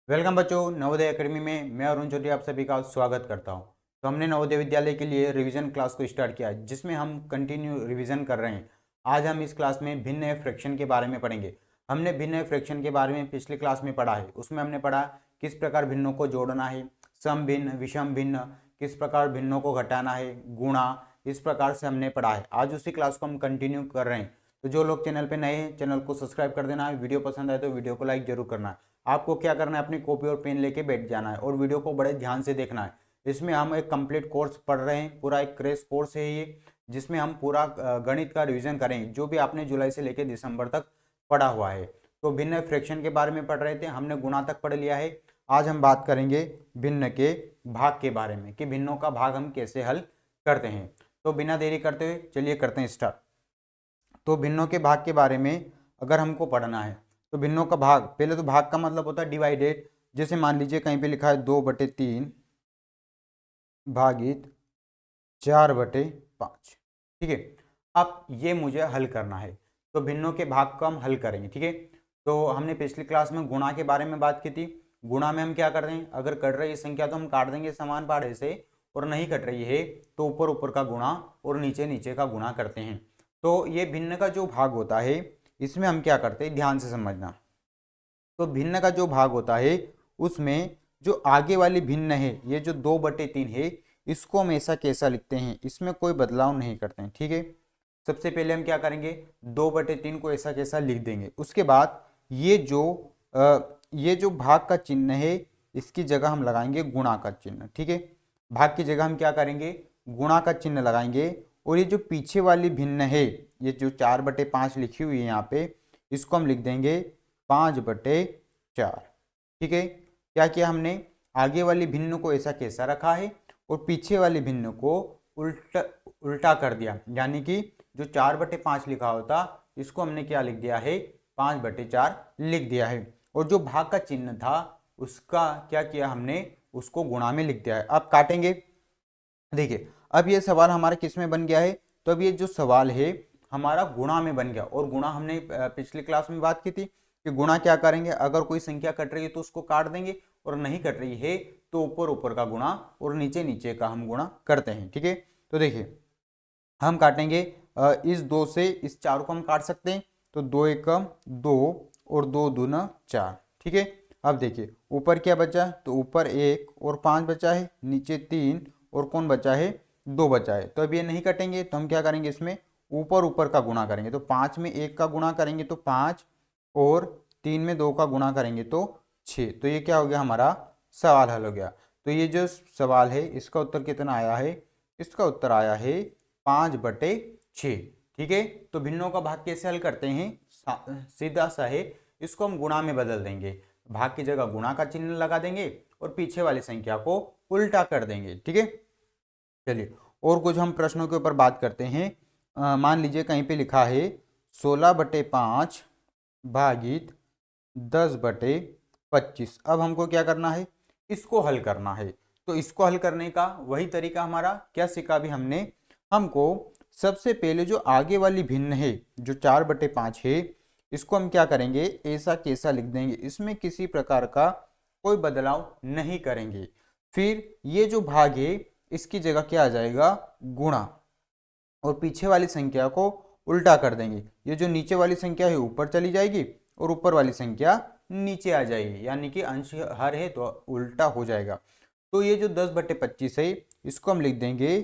Welcome बच्चों, Navodaya academy में मैं अरुण चौधरी आप सभी का स्वागत करता हूं। तो हमने नवोदय विद्यालय के लिए रिवीजन क्लास को स्टार्ट किया है, जिसमें हम कंटिन्यू रिवीजन कर रहे हैं। आज हम इस क्लास में भिन्न फ्रैक्शन के बारे में पढ़ेंगे। हमने भिन्न फ्रैक्शन के बारे में पिछली क्लास में पढ़ा है। उसमें हमने पढ़ा किस प्रकार भिन्नों को जोड़ना है, सम भिन्न, विषम भिन्न, किस प्रकार भिन्नों को घटाना है, गुणा, इस प्रकार से हमने पढ़ा है। आज उसी क्लास को हम कंटिन्यू कर रहे हैं। तो जो लोग चैनल पे नए हैं, चैनल को सब्सक्राइब कर देना है। वीडियो पसंद आए तो वीडियो को लाइक जरूर करना है। आपको क्या करना है, अपनी कॉपी और पेन लेके बैठ जाना है और वीडियो को बड़े ध्यान से देखना है। इसमें हम एक कंप्लीट कोर्स पढ़ रहे हैं, पूरा एक क्रैश कोर्स है ये, जिसमें हम पूरा गणित का रिवीजन करेंगे, जो भी आपने जुलाई से लेकर दिसंबर तक पढ़ा हुआ है। तो भिन्न फ्रैक्शन के बारे में पढ़ रहे थे, हमने गुणा तक पढ़ लिया है। आज हम बात करेंगे भिन्न के भाग के बारे में, कि भिन्नों का भाग हम कैसे हल करते हैं। तो बिना देरी करते हुए चलिए करते हैं स्टार्ट। तो भिन्नों के भाग के बारे में अगर हमको पढ़ना है तो भिन्नों का भाग, पहले तो भाग का मतलब होता है डिवाइडेड। जैसे मान लीजिए कहीं पे लिखा है 2/3 भागित 4/5। ठीक है, अब ये मुझे हल करना है, तो भिन्नों के भाग को हम हल करेंगे। ठीक है, तो हमने पिछली क्लास में गुणा के बारे में बात की थी। गुणा में हम क्या कर रहे हैं, अगर कट रही संख्या तो हम काट देंगे समान पाढ़े से, और नहीं कट रही है तो ऊपर ऊपर का गुणा और नीचे नीचे का गुणा करते हैं। तो ये भिन्न का जो भाग होता है, इसमें हम क्या करते हैं, ध्यान से समझना। तो भिन्न का जो भाग होता है, उसमें जो आगे वाली भिन्न है, ये जो 2/3 है, इसको हम ऐसा कैसा लिखते हैं, इसमें कोई बदलाव नहीं करते हैं। ठीक है, सबसे पहले हम क्या करेंगे, 2/3 को ऐसा कैसा लिख देंगे। उसके बाद ये जो भाग का चिन्ह है, इसकी जगह हम लगाएंगे गुणा का चिन्ह। ठीक है, भाग की जगह हम क्या करेंगे, गुणा का चिन्ह लगाएंगे। और ये जो पीछे वाली भिन्न है, ये जो 4/5 लिखी हुई है यहाँ पे, इसको हम लिख देंगे 5/4। ठीक है, क्या किया हमने, आगे वाली भिन्न को ऐसा कैसा रखा है और पीछे वाली भिन्न को उल्टा कर दिया, यानी कि जो 4/5 लिखा होता, इसको हमने क्या लिख दिया है, 5/4 लिख दिया है। और जो भाग का चिन्ह था, उसका क्या किया हमने, उसको गुणा में लिख दिया है। अब काटेंगे। देखिए, अब ये सवाल हमारा किस में बन गया है, तो अब ये जो सवाल है हमारा गुणा में बन गया। और गुणा हमने पिछली क्लास में बात की थी कि गुणा क्या करेंगे, अगर कोई संख्या कट रही है तो उसको काट देंगे, और नहीं कट रही है तो ऊपर ऊपर का गुणा और नीचे नीचे का हम गुणा करते हैं। ठीक है, तो देखिए हम काटेंगे इस 2 से इस 4 को हम काट सकते हैं। तो 2 एकम 2 और 2 दूना 4। ठीक है, अब देखिए ऊपर क्या बचा, तो ऊपर 1 और 5 बचा है, नीचे 3 और कौन बचा है, 2 बचा है। तो अब ये नहीं कटेंगे, तो हम क्या करेंगे, इसमें ऊपर ऊपर का गुणा करेंगे। तो 5 में 1 का गुणा करेंगे तो 5, और 3 में 2 का गुणा करेंगे तो 6। तो ये क्या हो गया, हमारा सवाल हल हो गया। तो ये जो सवाल है, इसका उत्तर कितना आया है, इसका उत्तर आया है 5/6। ठीक है, तो भिन्नों का भाग कैसे हल करते हैं, सीधा सा है, इसको हम गुणा में बदल देंगे। भाग की जगह गुणा का चिन्ह लगा देंगे और पीछे वाली संख्या को उल्टा कर देंगे। ठीक है, चलिए और कुछ हम प्रश्नों के ऊपर बात करते हैं। मान लीजिए कहीं पे लिखा है 16/5 भागित 10/25। अब हमको क्या करना है, इसको हल करना है। तो इसको हल करने का वही तरीका हमारा क्या सीखा भी हमने, हमको सबसे पहले जो आगे वाली भिन्न है, जो 4/5 है, इसको हम क्या करेंगे, ऐसा कैसा लिख देंगे, इसमें किसी प्रकार का कोई बदलाव नहीं करेंगे। फिर ये जो भाग है, इसकी जगह क्या आ जाएगा, गुणा, और पीछे वाली संख्या को उल्टा कर देंगे। ये जो नीचे वाली संख्या है ऊपर चली जाएगी और ऊपर वाली संख्या नीचे आ जाएगी, यानी कि अंश हर है तो उल्टा हो जाएगा। तो ये जो 10/25 है, इसको हम लिख देंगे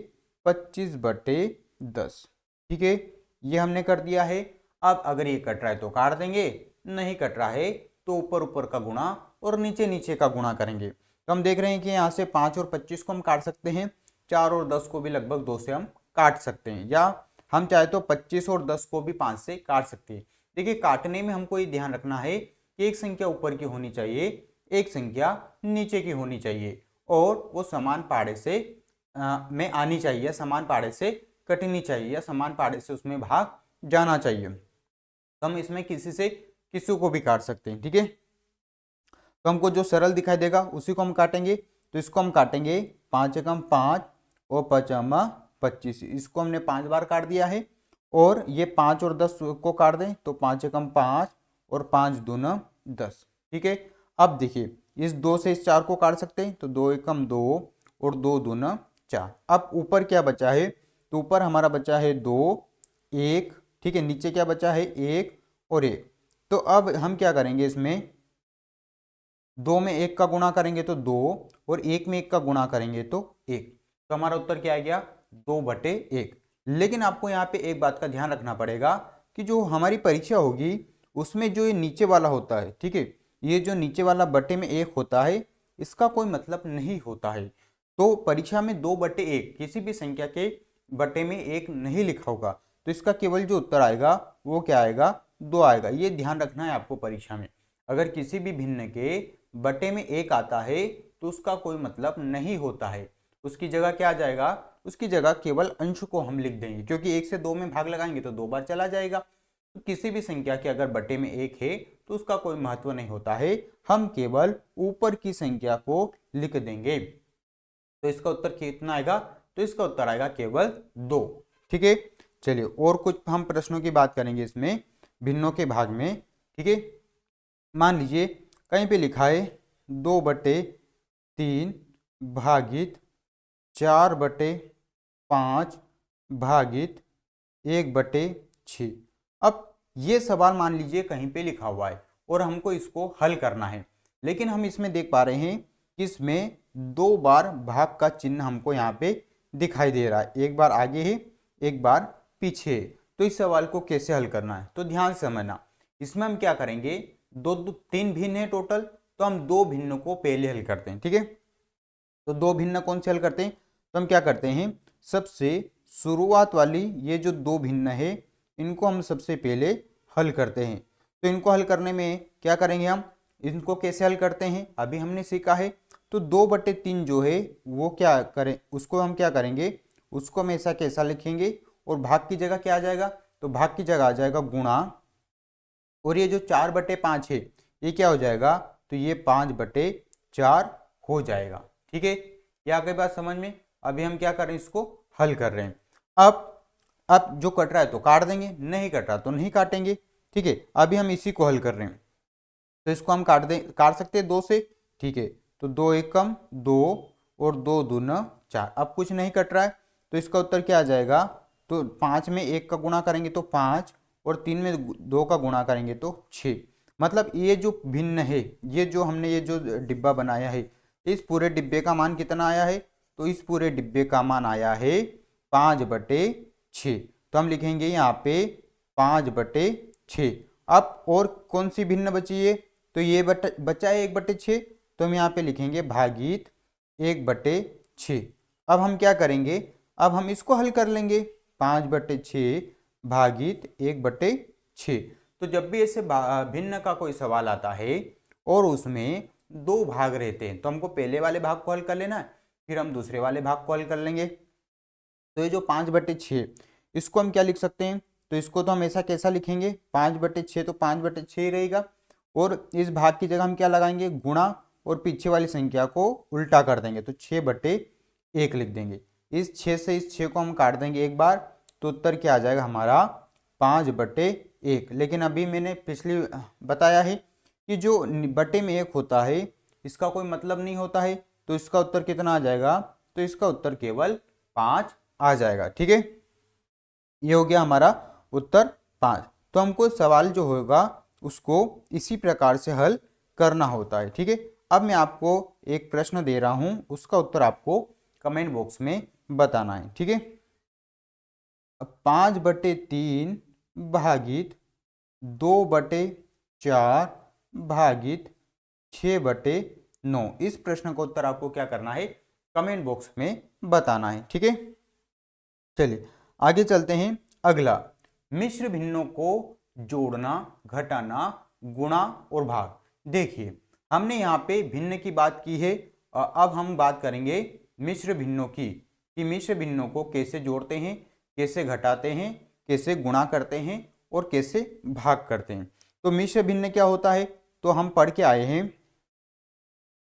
25/10। ठीक है, ये हमने कर दिया है। अब अगर ये कट रहा है तो काट देंगे, नहीं कट रहा है तो ऊपर ऊपर का गुणा और नीचे नीचे का गुणा करेंगे। तो हम देख रहे हैं कि यहाँ से 5 और 25 को हम काट सकते हैं, 4 और 10 को भी लगभग 2 से हम काट सकते हैं, या हम चाहे तो 25 और 10 को भी 5 से काट सकते हैं। देखिए, काटने में हमको ये ध्यान रखना है कि एक संख्या ऊपर की होनी चाहिए, एक संख्या नीचे की होनी चाहिए, और वो समान पाड़े से में आनी चाहिए, समान पाड़े से कटनी चाहिए, या समान पाड़े से उसमें भाग जाना चाहिए। तो हम इसमें किसी को भी काट सकते हैं। ठीक है, तो हमको जो सरल दिखाई देगा उसी को हम काटेंगे। तो इसको हम काटेंगे 5 एकम 5 और 5×25, इसको हमने 5 बार काट दिया है। और ये 5 और 10 को काट दें तो 5 एकम 5 और 5 दूना 10। ठीक है, अब देखिए इस 2 से इस 4 को काट सकते हैं, तो 2 एकम 2 और 2 दूना 4। अब ऊपर क्या बचा है, तो ऊपर हमारा बचा है 2 1, ठीक है, नीचे क्या बचा है 1 और 1। तो अब हम क्या करेंगे, इसमें 2 में 1 का गुणा करेंगे तो 2 और 1 में 1 का गुणा करेंगे तो 1। तो हमारा उत्तर क्या आ गया, 2/1। लेकिन आपको यहाँ पे एक बात का ध्यान रखना पड़ेगा कि जो हमारी परीक्षा होगी उसमें जो ये नीचे वाला होता है, ठीक है, ये जो नीचे वाला बटे में 1 होता है, इसका कोई मतलब नहीं होता है। तो परीक्षा में 2/1 किसी भी संख्या के बटे में 1 नहीं लिखा होगा, तो इसका केवल जो उत्तर आएगा वो क्या आएगा, 2 आएगा। ये ध्यान रखना है आपको परीक्षा में। अगर किसी भी भिन्न के बटे में 1 आता है तो उसका कोई मतलब नहीं होता है। उसकी जगह क्या आ जाएगा, उसकी जगह केवल अंश को हम लिख देंगे, क्योंकि 1 से 2 में भाग लगाएंगे तो 2 बार चला जाएगा। तो किसी भी संख्या के अगर बटे में 1 है तो उसका कोई महत्व नहीं होता है, हम केवल ऊपर की संख्या को लिख देंगे। तो इसका उत्तर कितना आएगा, तो इसका उत्तर आएगा केवल 2। ठीक है, चलिए और कुछ हम प्रश्नों की बात करेंगे इसमें भिन्नों के भाग में। ठीक है, मान लीजिए कहीं पे लिखा है 2/3 भागित 4/5 भागित 1/6। अब ये सवाल मान लीजिए कहीं पे लिखा हुआ है और हमको इसको हल करना है, लेकिन हम इसमें देख पा रहे हैं कि इसमें 2 बार भाग का चिन्ह हमको यहाँ पे दिखाई दे रहा है, एक बार आगे है एक बार पीछे है। तो इस सवाल को कैसे हल करना है, तो ध्यान से समझना। इसमें हम क्या करेंगे, 3 भिन्न है टोटल, तो हम 2 भिन्न को पहले हल करते हैं। ठीक है, तो 2 भिन्न कौन से हल करते हैं, तो हम क्या करते हैं, सबसे शुरुआत वाली ये जो 2 भिन्न है इनको हम सबसे पहले हल करते हैं। तो इनको हल करने में क्या करेंगे, हम इनको कैसे हल करते हैं अभी हमने सीखा है। तो 2/3 जो है वो क्या करें, उसको हम क्या करेंगे, उसको हम ऐसा कैसा लिखेंगे और भाग की जगह क्या आ जाएगा, तो भाग की जगह आ जाएगा गुणा, और ये जो 4/5 है ये क्या हो जाएगा, तो ये 5/4 हो जाएगा। ठीक है, ये आ गई बात समझ में। अभी हम क्या कर रहे हैं, इसको हल कर रहे हैं। अब जो कट रहा है तो काट देंगे, नहीं कट रहा तो नहीं काटेंगे। ठीक है, अभी हम इसी को हल कर रहे हैं, तो इसको हम काट सकते हैं 2 से। ठीक है, तो 2 एकम 2 और 2 दूना 4। अब कुछ नहीं कट रहा है तो इसका उत्तर क्या आ जाएगा, तो 5 में 1 का गुणा करेंगे तो 5 और 3 में 2 का गुणा करेंगे तो 6। मतलब ये जो भिन्न है, ये जो हमने ये जो डिब्बा बनाया है, इस पूरे डिब्बे का मान कितना आया है, तो इस पूरे डिब्बे का मान आया है 5/6। तो हम लिखेंगे यहाँ पे 5/6। अब और कौन सी भिन्न बची है, तो ये बचा है 1/6, तो हम यहाँ पे लिखेंगे भागित 1/6। अब हम क्या करेंगे, अब हम इसको हल कर लेंगे, 5/6 भागित 1/6। तो जब भी ऐसे भिन्न का कोई सवाल आता है और उसमें 2 भाग रहते हैं, तो हमको पहले वाले भाग को हल कर लेना है, फिर हम दूसरे वाले भाग को हल कर लेंगे। तो ये जो 5/6 इसको हम क्या लिख सकते हैं, तो इसको तो हम ऐसा कैसा लिखेंगे, 5/6 तो 5/6 ही रहेगा, और इस भाग की जगह हम क्या लगाएंगे, गुणा, और पीछे वाली संख्या को उल्टा कर देंगे तो 6/1 लिख देंगे। इस 6 से इस 6 को हम काट देंगे एक बार, तो उत्तर क्या आ जाएगा हमारा 5/1। लेकिन अभी मैंने पिछली बताया है कि जो बटे में 1 होता है इसका कोई मतलब नहीं होता है, तो इसका उत्तर कितना आ जाएगा, तो इसका उत्तर केवल 5 आ जाएगा। ठीक है, ये हो गया हमारा उत्तर 5। तो हमको सवाल जो होगा उसको इसी प्रकार से हल करना होता है। ठीक है, अब मैं आपको एक प्रश्न दे रहा हूं, उसका उत्तर आपको कमेंट बॉक्स में बताना है। ठीक है, 5/3 भागित 2/4 भागित 6/9, इस प्रश्न का उत्तर आपको क्या करना है, कमेंट बॉक्स में बताना है। ठीक है, चलिए आगे चलते हैं। अगला, मिश्र भिन्नों को जोड़ना, घटाना, गुणा और भाग। देखिए हमने यहाँ पे भिन्न की बात की है, अब हम बात करेंगे मिश्र भिन्नों की, कि मिश्र भिन्नों को कैसे जोड़ते हैं, कैसे घटाते हैं, कैसे गुणा करते हैं और कैसे भाग करते हैं। तो मिश्र भिन्न क्या होता है, तो हम पढ़ के आए हैं,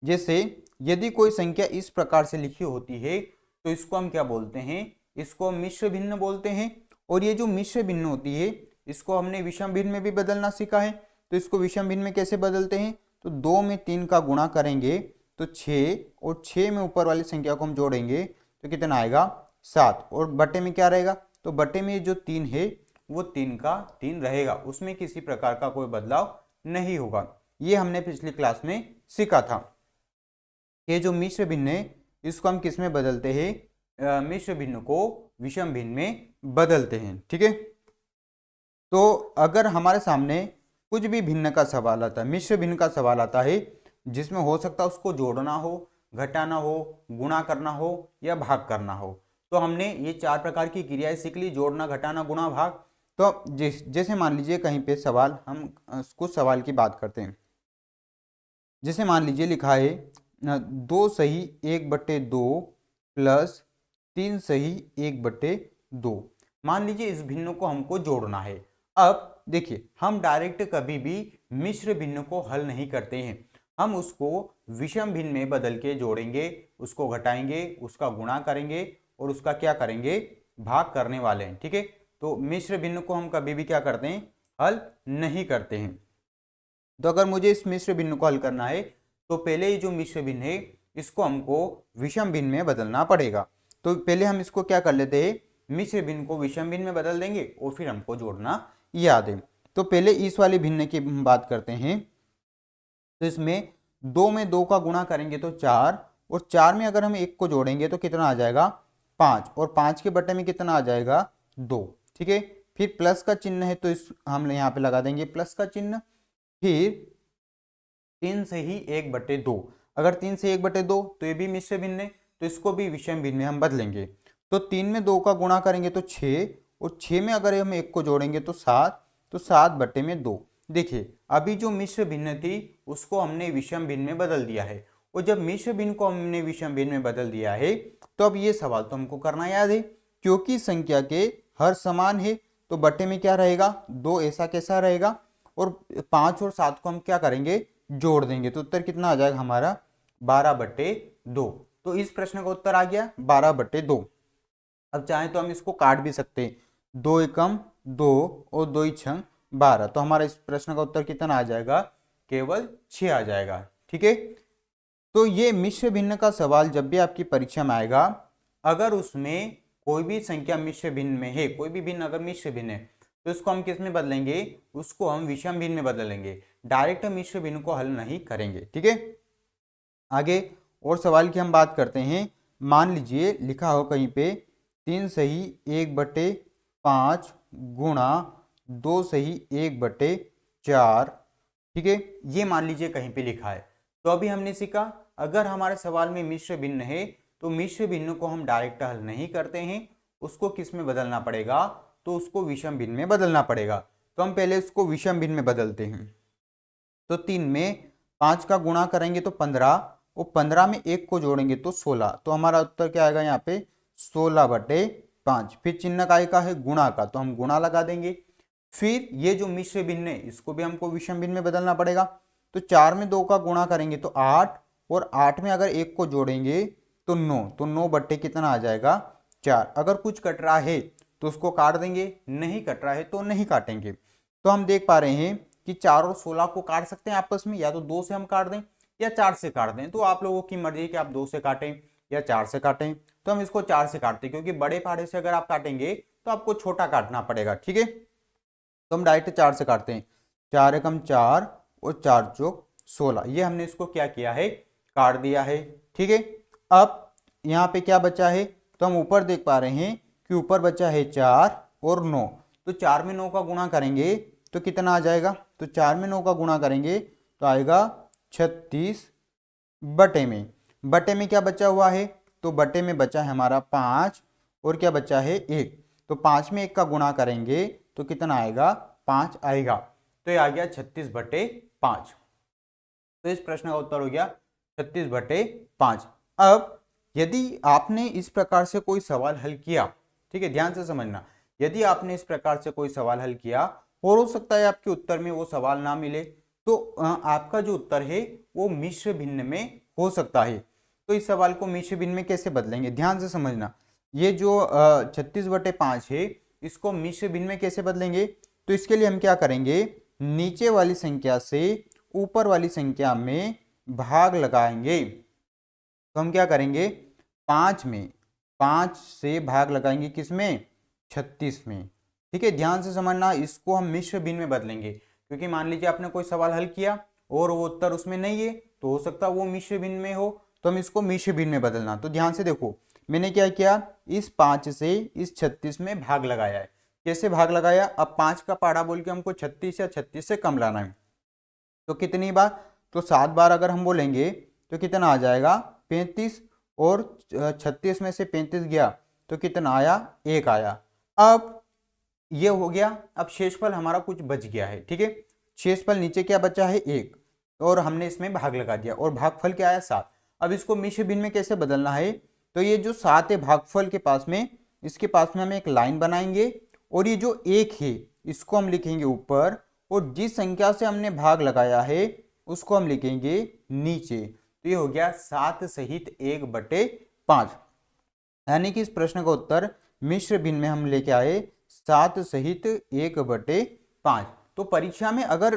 जैसे यदि कोई संख्या इस प्रकार से लिखी होती है तो इसको हम क्या बोलते हैं, इसको हम मिश्र भिन्न बोलते हैं। और ये जो मिश्र भिन्न होती है इसको हमने विषम भिन्न में भी बदलना सीखा है। तो इसको विषम भिन्न में कैसे बदलते हैं, तो 2 में 3 का गुणा करेंगे तो 6, और 6 में ऊपर वाली संख्या को हम जोड़ेंगे तो कितना आएगा 7, और बटे में क्या रहेगा, तो बटे में जो 3 है वो 3 का 3 रहेगा, उसमें किसी प्रकार का कोई बदलाव नहीं होगा। ये हमने पिछली क्लास में सीखा था। ये जो मिश्र भिन्न है इसको हम किस में बदलते हैं, मिश्र भिन्न को विषम भिन्न में बदलते हैं। ठीक है, तो अगर हमारे सामने कुछ भी भिन्न का सवाल आता है, मिश्र भिन्न का सवाल आता है, जिसमें हो सकता है उसको जोड़ना हो, घटाना हो, गुणा करना हो या भाग करना हो, तो हमने ये 4 प्रकार की क्रियाएं सीख ली, जोड़ना, घटाना, गुणा, भाग। तो जैसे मान लीजिए कहीं पे सवाल, हम कुछ सवाल की बात करते हैं। जैसे मान लीजिए लिखा है 2 सही 1/2 प्लस 3 सही 1/2। मान लीजिए इस भिन्न को हमको जोड़ना है। अब देखिए, हम डायरेक्ट कभी भी मिश्र भिन्न को हल नहीं करते हैं, हम उसको विषम भिन्न में बदल के जोड़ेंगे, उसको घटाएंगे, उसका गुणा करेंगे और उसका क्या करेंगे, भाग करने वाले हैं। ठीक है, तो मिश्र भिन्न को हम कभी भी क्या करते हैं, हल नहीं करते हैं। तो अगर मुझे इस मिश्र भिन्न को हल करना है तो पहले ही जो मिश्र भिन्न है इसको हमको विषम भिन्न में बदलना पड़ेगा। तो पहले हम इसको क्या कर लेते हैं, मिश्र भिन्न को विषम भिन्न में बदल देंगे और फिर हमको जोड़ना याद है। तो पहले इस वाले भिन्न की हम बात करते हैं। तो इसमें 2 में 2 का गुणा करेंगे तो 4, और 4 में अगर हम 1 को जोड़ेंगे तो कितना आ जाएगा 5, और 5 के बटे में कितना आ जाएगा 2। ठीक है, फिर प्लस का चिन्ह है तो इस हम यहाँ पे लगा देंगे प्लस का चिन्ह। फिर 3 से ही 1/2, अगर 3 से 1/2 तो ये भी मिश्र भिन्न है, तो इसको भी विषम भिन्न में हम बदलेंगे। तो 3 में 2 का गुणा करेंगे तो 6, और 6 में अगर हम 1 को जोड़ेंगे तो 7, तो 7/2। देखिए, अभी जो मिश्र भिन्न थी उसको हमने विषम भिन्न में बदल दिया है, और जब मिश्र भिन्न को हमने विषम भिन्न में बदल दिया है तो अब ये सवाल तो हमको करना याद है, क्योंकि संख्या के हर समान है तो बटे में क्या रहेगा 2, ऐसा कैसा रहेगा, और 5 और 7 को हम क्या करेंगे, जोड़ देंगे, तो उत्तर कितना आ जाएगा हमारा 12/2। तो इस प्रश्न का उत्तर आ गया 12/2। अब चाहे तो हम इसको काट भी सकते हैं, 2 एकम 2 और 2 छंग 12, तो हमारा इस प्रश्न का उत्तर कितना आ जाएगा, केवल 6 आ जाएगा। ठीक है, तो ये मिश्र भिन्न का सवाल जब भी आपकी परीक्षा में आएगा, अगर उसमें कोई भी संख्या मिश्र भिन्न में है, कोई भी भिन्न अगर मिश्र भिन्न है तो इसको हम किस में बदलेंगे, उसको हम विषम भिन्न में बदलेंगे, डायरेक्ट मिश्र भिन्न को हल नहीं करेंगे। ठीक है, आगे और सवाल की हम बात करते हैं। मान लीजिए लिखा हो कहीं पे 3 सही 1/5 गुणा 2 सही 1/4। ठीक है, ये मान लीजिए कहीं पे लिखा है। तो अभी हमने सीखा, अगर हमारे सवाल में मिश्र भिन्न है तो मिश्र भिन्न को हम डायरेक्ट हल नहीं करते हैं, उसको किस में बदलना पड़ेगा, तो उसको विषम भिन्न में बदलना पड़ेगा। तो हम पहले उसको विषम भिन्न में बदलते हैं। तो 3 में 5 का गुणा करेंगे तो 15, और 15 में 1 को जोड़ेंगे तो 16, तो हमारा उत्तर क्या आएगा यहाँ पे 16/5। फिर चिन्ह काय का है, गुणा का, तो हम गुणा लगा देंगे। फिर ये जो मिश्र भिन्न है इसको भी हमको विषम भिन्न में बदलना पड़ेगा। तो 4 में 2 का गुणा करेंगे तो 8, और 8 में अगर 1 को जोड़ेंगे तो 9, तो 9 कितना आ जाएगा 4। अगर कुछ कट रहा है तो उसको काट देंगे, नहीं कट रहा है तो नहीं काटेंगे। तो हम देख पा रहे हैं कि 4 और 16 को काट सकते हैं आपस में, या तो 2 से हम काट दें या 4 से काट दें, तो आप लोगों की मर्जी है कि आप 2 से काटें या 4 से काटें। तो हम इसको 4 से काटते हैं, क्योंकि बड़े पहाड़े से अगर आप काटेंगे तो आपको छोटा काटना पड़ेगा। ठीक है, तो हम डायरेक्ट 4 से काटते हैं, 4 एकम 4 और 4 चौक 16, ये हमने इसको क्या किया है, काट दिया है। ठीक है, अब यहाँ पे क्या बचा है, तो हम ऊपर देख पा रहे हैं कि ऊपर बचा है 4 और 9, तो 4 में 9 का गुणा करेंगे तो कितना आ जाएगा, तो 4 में 9 का गुणा करेंगे तो आएगा 36 बटे में क्या बचा हुआ है, तो बटे में बचा है हमारा 5, और क्या बचा है 1, तो 5 में 1 का गुणा करेंगे तो कितना आएगा 5 आएगा, तो ये आ गया 36/5। तो इस प्रश्न का उत्तर हो गया 36/5। अब यदि आपने इस प्रकार से कोई सवाल हल किया, ठीक है, ध्यान से समझना, यदि आपने इस प्रकार से कोई सवाल हल किया और हो सकता है आपके उत्तर में वो सवाल ना मिले, तो आपका जो उत्तर है वो मिश्र भिन्न में हो सकता है। तो इस सवाल को मिश्र भिन्न में कैसे बदलेंगे, ध्यान से समझना, ये जो 36/5 है इसको मिश्र भिन्न में कैसे बदलेंगे, तो इसके लिए हम क्या करेंगे, नीचे वाली संख्या से ऊपर वाली संख्या में भाग लगाएंगे। तो हम क्या करेंगे, 5 में, 5 से भाग लगाएंगे किसमें, 36 में। ठीक है, ध्यान से समझना, इसको हम मिश्र भिन्न में बदलेंगे, क्योंकि मान लीजिए आपने कोई सवाल हल किया और वो उत्तर उसमें नहीं है, तो हो सकता है वो मिश्र भिन्न में हो, तो हम इसको मिश्र भिन्न में बदलना। तो ध्यान से देखो, मैंने क्या किया, इस 5 से इस 36 में भाग लगाया है। कैसे भाग लगाया, अब 5 का पहाड़ा बोल के हमको 36 या 36 से कम लाना है, तो कितनी बार, तो 7 बार अगर हम बोलेंगे तो कितना आ जाएगा, 35, और 36 में से 35 गया तो कितना आया, 1 आया। अब ये हो गया, अब शेषफल हमारा कुछ बच गया है। ठीक है, शेषफल नीचे क्या बचा है, 1, और हमने इसमें भाग लगा दिया, और भागफल क्या आया, 7। अब इसको मिश्र भिन्न में कैसे बदलना है, तो ये जो 7 है भागफल के पास में, इसके पास में हम एक लाइन बनाएंगे, और ये जो 1 है इसको हम लिखेंगे ऊपर, और जिस संख्या से हमने भाग लगाया है उसको हम लिखेंगे नीचे। तो ये हो गया 7 सहित 1/5, यानी कि इस प्रश्न का उत्तर मिश्र भिन्न में हम लेके आए 7 सहित 1/5। तो परीक्षा में अगर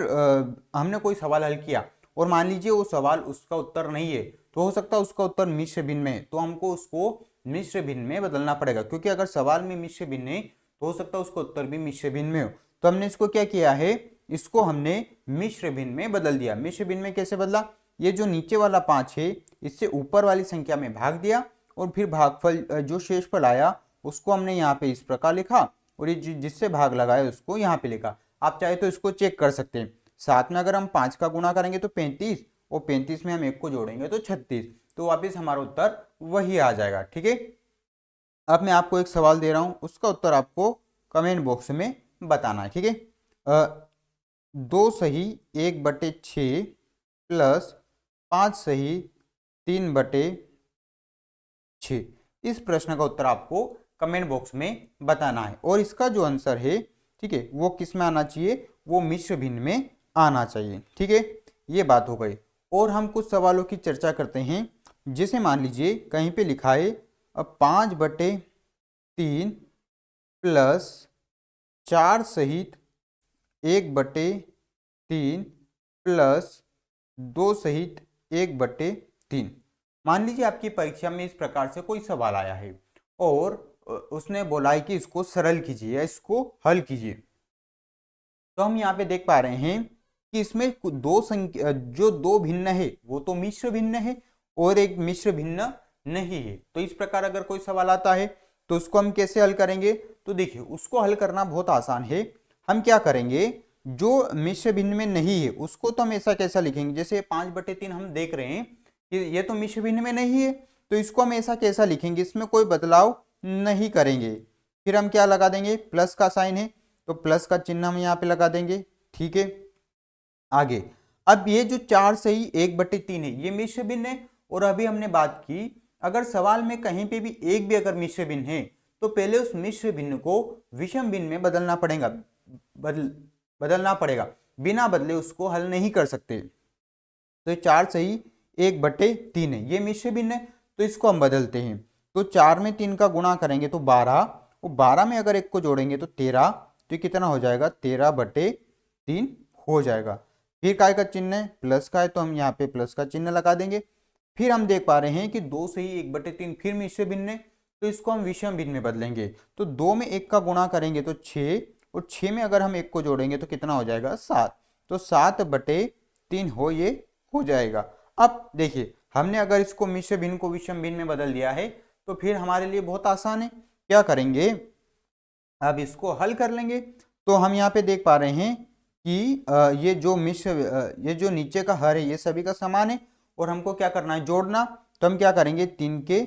हमने कोई सवाल हल किया और मान लीजिए वो सवाल उसका उत्तर नहीं है, तो हो सकता है उसका उत्तर मिश्र भिन्न में, तो हमको उसको मिश्र भिन्न में बदलना पड़ेगा, क्योंकि अगर सवाल में मिश्र भिन्न है तो हो सकता है उसका उत्तर भी मिश्र भिन्न में हो। तो हमने इसको क्या किया है, इसको हमने मिश्र भिन्न में बदल दिया। मिश्र भिन्न में कैसे बदला, ये जो नीचे वाला 5 है इससे ऊपर वाली संख्या में भाग दिया, और फिर भागफल जो शेषफल आया उसको हमने यहाँ पे इस प्रकार लिखा, और ये जिससे भाग लगाया उसको यहाँ पे लिखा। आप चाहे तो इसको चेक कर सकते हैं, 7 में अगर हम 5 का गुणा करेंगे तो 35, और 35 में हम 1 को जोड़ेंगे तो 36, तो वापिस हमारा उत्तर वही आ जाएगा। ठीक है, अब मैं आपको एक सवाल दे रहा हूं, उसका उत्तर आपको कमेंट बॉक्स में बताना है। ठीक है, 2 सही 1/6 प्लस 5 सही 3/6, इस प्रश्न का उत्तर आपको कमेंट बॉक्स में बताना है, और इसका जो आंसर है, ठीक है, वो किस में आना चाहिए, वो मिश्र भिन्न में आना चाहिए। ठीक है, ये बात हो गई। और हम कुछ सवालों की चर्चा करते हैं, जैसे मान लीजिए कहीं पे लिखा है, अब 5/3 प्लस 4 सहित 1/3 प्लस 2 सहित 1/3। मान लीजिए आपकी परीक्षा में इस प्रकार से कोई सवाल आया है और उसने बोला है कि इसको सरल कीजिए या इसको हल कीजिए। तो हम यहाँ पे देख पा रहे हैं कि इसमें दो संख्या, जो दो भिन्न है वो तो मिश्र भिन्न है, और एक मिश्र भिन्न नहीं है। तो इस प्रकार अगर कोई सवाल आता है तो उसको हम कैसे हल करेंगे, तो देखिए उसको हल करना बहुत आसान है। हम क्या करेंगे, जो मिश्र भिन्न में नहीं है उसको तो हम ऐसा कैसा लिखेंगे, जैसे 5/3 हम देख रहे हैं कि ये तो मिश्र भिन्न में नहीं है, तो इसको हम ऐसा कैसा लिखेंगे, इसमें कोई बदलाव नहीं करेंगे। फिर हम क्या लगा देंगे, प्लस का साइन है तो प्लस का चिन्ह हम यहाँ पे लगा देंगे। ठीक है, आगे अब ये जो 4 सही 1/3 है ये मिश्र भिन्न है, और अभी हमने बात की अगर सवाल में कहीं पे भी एक भी अगर मिश्र भिन्न है तो पहले उस मिश्र भिन्न को विषम भिन्न में बदलना पड़ेगा, बदलना पड़ेगा, बिना बदले उसको हल नहीं कर सकते। तो 4 सही 1/3 है, ये मिश्र भिन्न है, तो इसको हम बदलते हैं। तो 4 में 3 का गुणा करेंगे तो 12, और 12 में अगर 1 को जोड़ेंगे तो 13, तो कितना हो जाएगा, 13/3 हो जाएगा। फिर काय का चिन्ह है, प्लस का है, तो हम यहाँ पे प्लस का चिन्ह लगा देंगे। फिर हम देख पा रहे हैं कि 2 सही 1/3 फिर मिश्र भिन्न है, तो इसको हम विषम भिन्न में बदलेंगे। तो 2 में 1 का गुणा करेंगे तो 6, और 6 में अगर हम 1 को जोड़ेंगे तो कितना हो जाएगा, 7, तो 7/3 ये हो जाएगा। अब देखिए हमने अगर इसको मिश्र भिन्न को विषम भिन्न में बदल दिया है तो फिर हमारे लिए बहुत आसान है। क्या करेंगे, अब इसको हल कर लेंगे। तो हम यहाँ पे देख पा रहे हैं कि ये जो ये जो नीचे का हर है ये सभी का समान है, और हमको क्या करना है, जोड़ना। तो हम क्या करेंगे, 3 के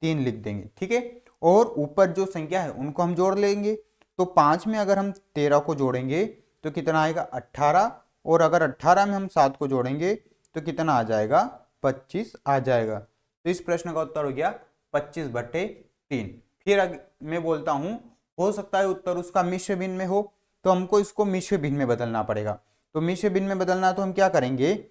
3 लिख देंगे। ठीक है, और ऊपर जो संख्या है उनको हम जोड़ लेंगे। तो 5 में अगर हम 13 को जोड़ेंगे तो कितना आएगा, 18, और अगर 18 में हम 7 को जोड़ेंगे तो कितना आ जाएगा, 25 आ जाएगा। तो इस प्रश्न का उत्तर हो गया 25/3। फिर मैं बोलता हूं, हो सकता है उत्तर उसका मिश्र भिन्न में हो, तो हमको इसको मिश्र भिन्न में बदलना पड़ेगा। तो मिश्र भिन्न में बदलना तो हम क्या करेंगे,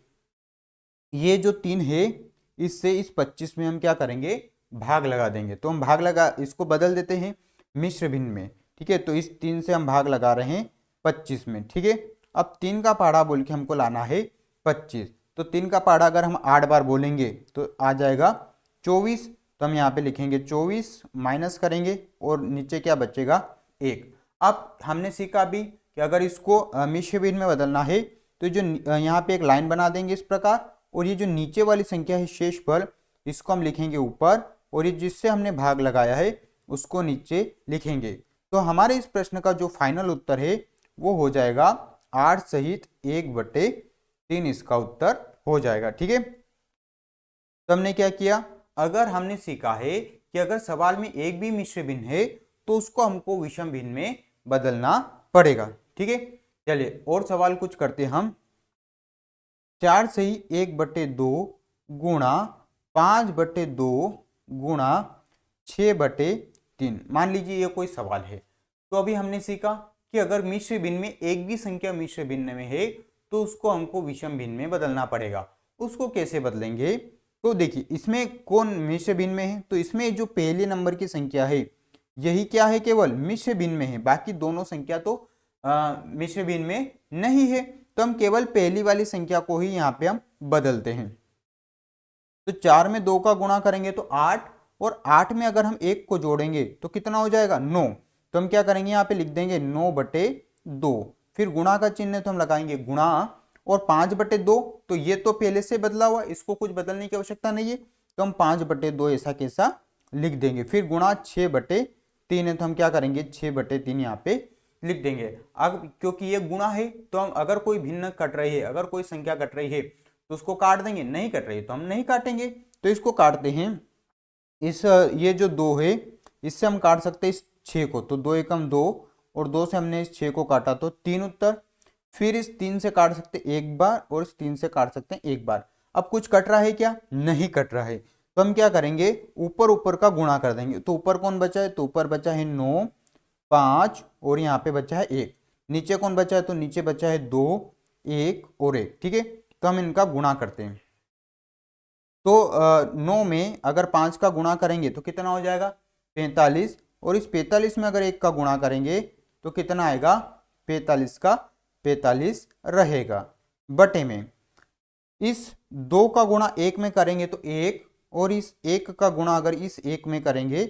ये जो 3 है इससे इस 25 में हम क्या करेंगे, भाग लगा देंगे। तो हम भाग लगा, इसको बदल देते हैं मिश्र भिन्न में। ठीक है, तो इस 3 से हम भाग लगा रहे हैं 25 में। ठीक है, अब 3 का पहाड़ा बोल के हमको लाना है 25। तो 3 का पहाड़ा अगर हम 8 बार बोलेंगे तो आ जाएगा 24। तो हम यहाँ पे लिखेंगे 24, माइनस करेंगे और नीचे क्या बचेगा 1। अब हमने सीखा भी कि अगर इसको मिश्र भिन्न में बदलना है तो जो यहाँ पे एक लाइन बना देंगे इस प्रकार, और ये जो नीचे वाली संख्या है शेषफल, इसको हम लिखेंगे ऊपर, और ये जिससे हमने भाग लगाया है उसको नीचे लिखेंगे। तो हमारे इस प्रश्न का जो फाइनल उत्तर है वो हो जाएगा 8 सहित 1/3 इसका उत्तर हो जाएगा। ठीक है, तो हमने क्या किया, अगर हमने सीखा है कि अगर सवाल में एक भी मिश्र भिन्न है तो उसको हमको विषम भिन्न में बदलना पड़ेगा। ठीक है, चलिए और सवाल कुछ करते हैं हम। 4 सही 1/2 गुणा 5/2 गुणा 6/3। मान लीजिए ये कोई सवाल है। तो अभी हमने सीखा कि अगर मिश्र भिन्न में एक भी संख्या मिश्र भिन्न में है तो उसको हमको विषम भिन्न में बदलना पड़ेगा। उसको कैसे बदलेंगे, तो देखिए इसमें कौन मिश्र भिन्न में है, तो इसमें जो पहले नंबर की संख्या है यही क्या है, केवल मिश्र भिन्न में है, बाकी दोनों संख्या तो मिश्र भिन्न में नहीं है। तो हम केवल पहली वाली संख्या को ही यहाँ पे हम बदलते हैं। तो 4 में 2 का गुणा करेंगे तो 8, और 8 में अगर हम 1 को जोड़ेंगे तो कितना हो जाएगा 9। तो हम क्या करेंगे, यहाँ पे लिख देंगे 9/2, फिर गुणा का चिन्ह तो हम लगाएंगे गुणा, और 5/2 तो ये तो पहले से बदला हुआ, इसको कुछ बदलने की आवश्यकता नहीं है, तो हम 5/2 ऐसा कैसा लिख देंगे। फिर गुणा 6/3 है तो हम क्या करेंगे 6/3 यहाँ पे लिख देंगे। अब क्योंकि ये गुणा है तो हम अगर कोई भिन्न कट रही है, अगर कोई संख्या कट रही है तो उसको काट देंगे, नहीं कट रही है तो हम नहीं काटेंगे। तो इसको काटते हैं, इस ये जो 2 है इससे हम काट सकते हैं इस 6 को, तो 2 एकम 2, और 2 से हमने इस 6 को काटा तो 3 उत्तर। फिर इस 3 से काट सकते एक बार, और इस 3 से काट सकते हैं एक बार। अब कुछ कट रहा है क्या, नहीं कट रहा है, तो हम क्या करेंगे ऊपर ऊपर का गुणा कर देंगे। तो ऊपर कौन बचा है, तो ऊपर बचा है 9, 5, और यहाँ पे बचा है 1। नीचे कौन बचा है, तो नीचे बचा है 2, 1 और 1। ठीक है, तो हम इनका गुणा करते हैं। तो 9 में अगर 5 का गुणा करेंगे तो कितना हो जाएगा 45, और इस 45 में अगर 1 का गुणा करेंगे तो कितना आएगा 45 का 45 रहेगा। बटे में इस 2 का गुणा 1 में करेंगे तो 1, और इस 1 का गुणा अगर इस 1 में करेंगे,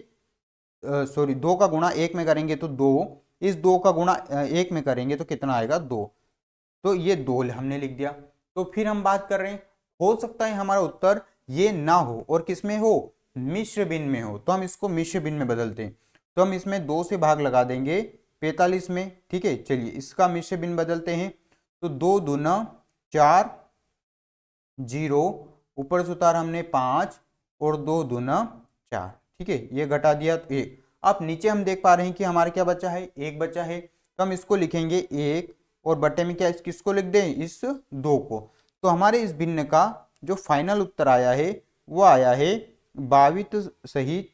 2 का गुणा 1 में करेंगे तो 2, इस 2 का गुणा 1 में करेंगे तो कितना आएगा 2। तो ये 2 हमने लिख दिया। तो फिर हम बात कर रहे हैं, हो सकता है हमारा उत्तर ये ना हो और किस में हो, मिश्र भिन्न में हो, तो हम इसको मिश्र भिन्न में बदलते हैं। तो हम इसमें 2 से भाग लगा देंगे 45 में। ठीक है, चलिए इसका मिश्र भिन्न बदलते हैं। तो 2 दूना 4, 0, ऊपर से उतारा हमने 5, और 2 दूना 4। ठीक है, ये घटा दिया तो 1। अब नीचे हम देख पा रहे हैं कि हमारा क्या बचा है, 1 बचा है, तो हम इसको लिखेंगे 1, और बटे में क्या किसको लिख दें, इस 2 को। तो हमारे इस भिन्न का जो फाइनल उत्तर आया है वो आया है 22 सहित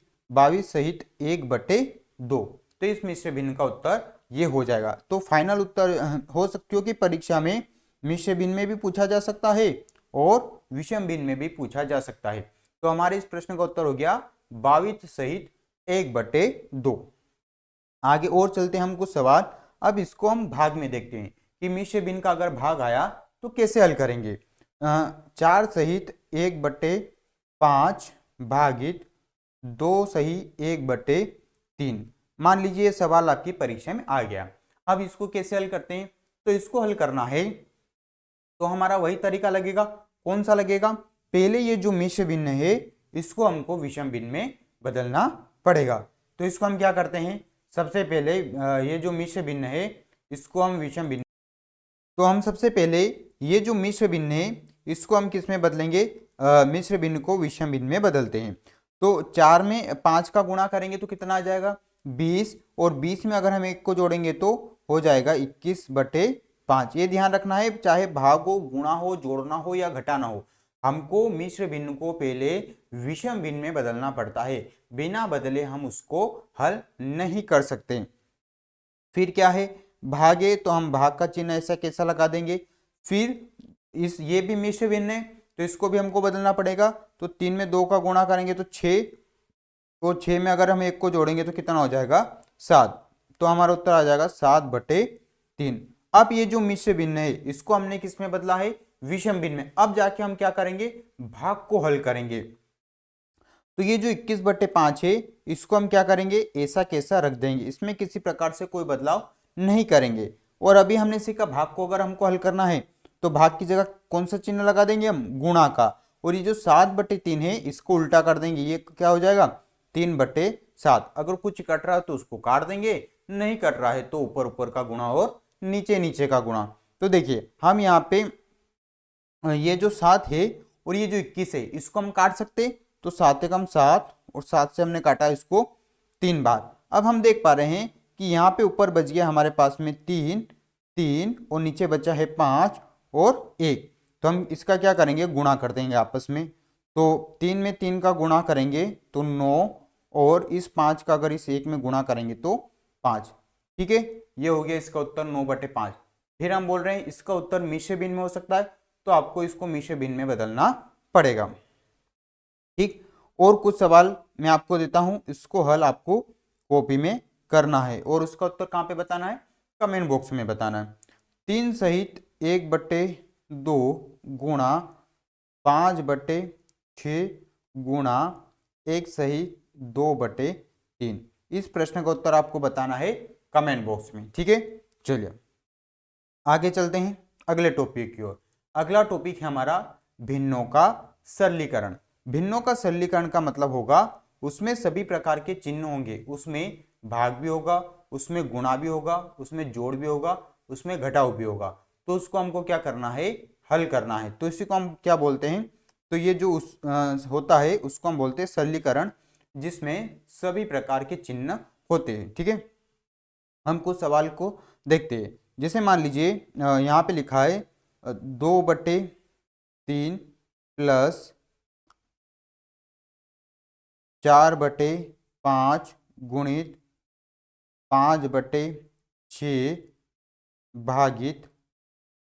1/2। तो इस मिश्र भिन्न का उत्तर ये हो जाएगा। तो फाइनल उत्तर हो सकती, क्योंकि परीक्षा में मिश्र भिन्न में भी पूछा जा सकता है और विषम भिन्न में भी पूछा जा सकता है। तो हमारे इस प्रश्न का उत्तर हो गया 22 सहित 1/2। आगे और चलते हैं हम कुछ सवाल। अब इसको हम भाग में देखते हैं कि मिश्र भिन्न का अगर भाग आया तो कैसे हल करेंगे। 4 सहित 1/5 भागित 2 सही 1/3। मान लीजिए ये सवाल आपकी परीक्षा में आ गया। अब इसको कैसे हल करते हैं, तो इसको हल करना है तो हमारा वही तरीका लगेगा। कौन सा लगेगा, पहले ये जो मिश्र भिन्न है इसको हमको विषम भिन्न में बदलना पड़ेगा। तो इसको हम क्या करते हैं, सबसे पहले ये जो मिश्र भिन्न है इसको हम विषम भिन्न, तो हम सबसे पहले ये जो मिश्र भिन्न है इसको हम किस में बदलेंगे, मिश्र भिन्न को विषम भिन्न में बदलते हैं। तो 4 में 5 का गुणा करेंगे तो कितना आ जाएगा 20, और 20 में अगर हम 1 को जोड़ेंगे तो हो जाएगा 21/5। ये ध्यान रखना है, चाहे भाग हो, गुणा हो, जोड़ना हो या घटाना हो, हमको मिश्र भिन्न को पहले विषम भिन्न में बदलना पड़ता है। बिना बदले हम उसको हल नहीं कर सकते। फिर क्या है, भागे तो हम भाग का चिन्ह ऐसा कैसा लगा देंगे। फिर ये भी मिश्र भिन्न है तो इसको भी हमको बदलना पड़ेगा। तो 3 में 2 का गुणा करेंगे तो 6, और 6 में अगर हम 1 को जोड़ेंगे तो कितना हो जाएगा 7। तो हमारा उत्तर आ जाएगा 7/3। अब ये जो मिश्र भिन्न है इसको हमने किस में बदला है, विषम भिन्न में। अब जाके हम क्या करेंगे, भाग को हल करेंगे। तो ये जो 21/5 है इसको हम क्या करेंगे, ऐसा कैसा रख देंगे, इसमें किसी प्रकार से कोई बदलाव नहीं करेंगे। और अभी हमने सीखा भाग को अगर हमको हल करना है तो भाग की जगह कौन सा चिन्ह लगा देंगे हम, गुणा का। और ये जो 7/3 है इसको उल्टा कर देंगे, ये क्या हो जाएगा 3/7। अगर कुछ कट रहा है तो उसको काट देंगे, नहीं कट रहा है तो ऊपर ऊपर का गुणा और नीचे नीचे का गुणा। तो देखिए हम यहाँ पे ये जो 7 है और ये जो 21 है इसको हम काट सकते, तो 7 एकम 7 और 7 से हमने काटा इसको 3 बार। अब हम देख पा रहे हैं कि यहाँ पे ऊपर बच गया हमारे पास में 3 3 और नीचे बचा है 5 और 1। तो हम इसका क्या करेंगे, गुणा कर देंगे आपस में। तो 3 में 3 का गुणा करेंगे तो 9, और इस 5 का अगर इस 1 में गुणा करेंगे तो 5। ठीक है, ये हो गया इसका उत्तर 9/5। फिर हम बोल रहे हैं इसका उत्तर मिश्र भिन्न में हो सकता है, तो आपको इसको मिश्र भिन्न में बदलना पड़ेगा। ठीक, और कुछ सवाल मैं आपको देता हूं, इसको हल आपको कॉपी में करना है और उसका उत्तर कहाँ पे बताना है, कमेंट बॉक्स में बताना है। 3 सहित 1/2 गुणा 5/6 गुणा 1 सहित 2/3। इस प्रश्न का उत्तर आपको बताना है कमेंट बॉक्स में। ठीक है, चलिए आगे चलते हैं अगले टॉपिक की ओर। अगला टॉपिक है हमारा भिन्नों का सरलीकरण। भिन्नों का सरलीकरण का मतलब होगा उसमें सभी प्रकार के चिन्ह होंगे, उसमें भाग भी होगा, उसमें गुणा भी होगा, उसमें जोड़ भी होगा, उसमें घटाव भी होगा। तो उसको हमको क्या करना है, हल करना है। तो इसी को हम क्या बोलते हैं, तो ये जो होता है उसको हम बोलते हैं सरलीकरण, जिसमें सभी प्रकार के चिन्ह होते हैं। ठीक है, हम कुछ सवाल को देखते हैं। जैसे मान लीजिए यहाँ पे लिखा है 2/3 प्लस 4/5 गुणित 5/6 भागित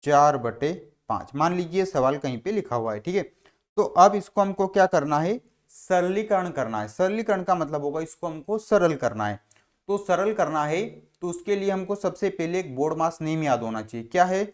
4/5। मान लीजिए सवाल कहीं पे लिखा हुआ है। ठीक है, तो अब इसको हमको क्या करना है, सरलीकरण करना है। सरलीकरण का मतलब होगा इसको हमको सरल करना है। तो सरल करना है तो उसके लिए हमको सबसे पहले एक बोर्ड मास नेम याद होना चाहिए। क्या है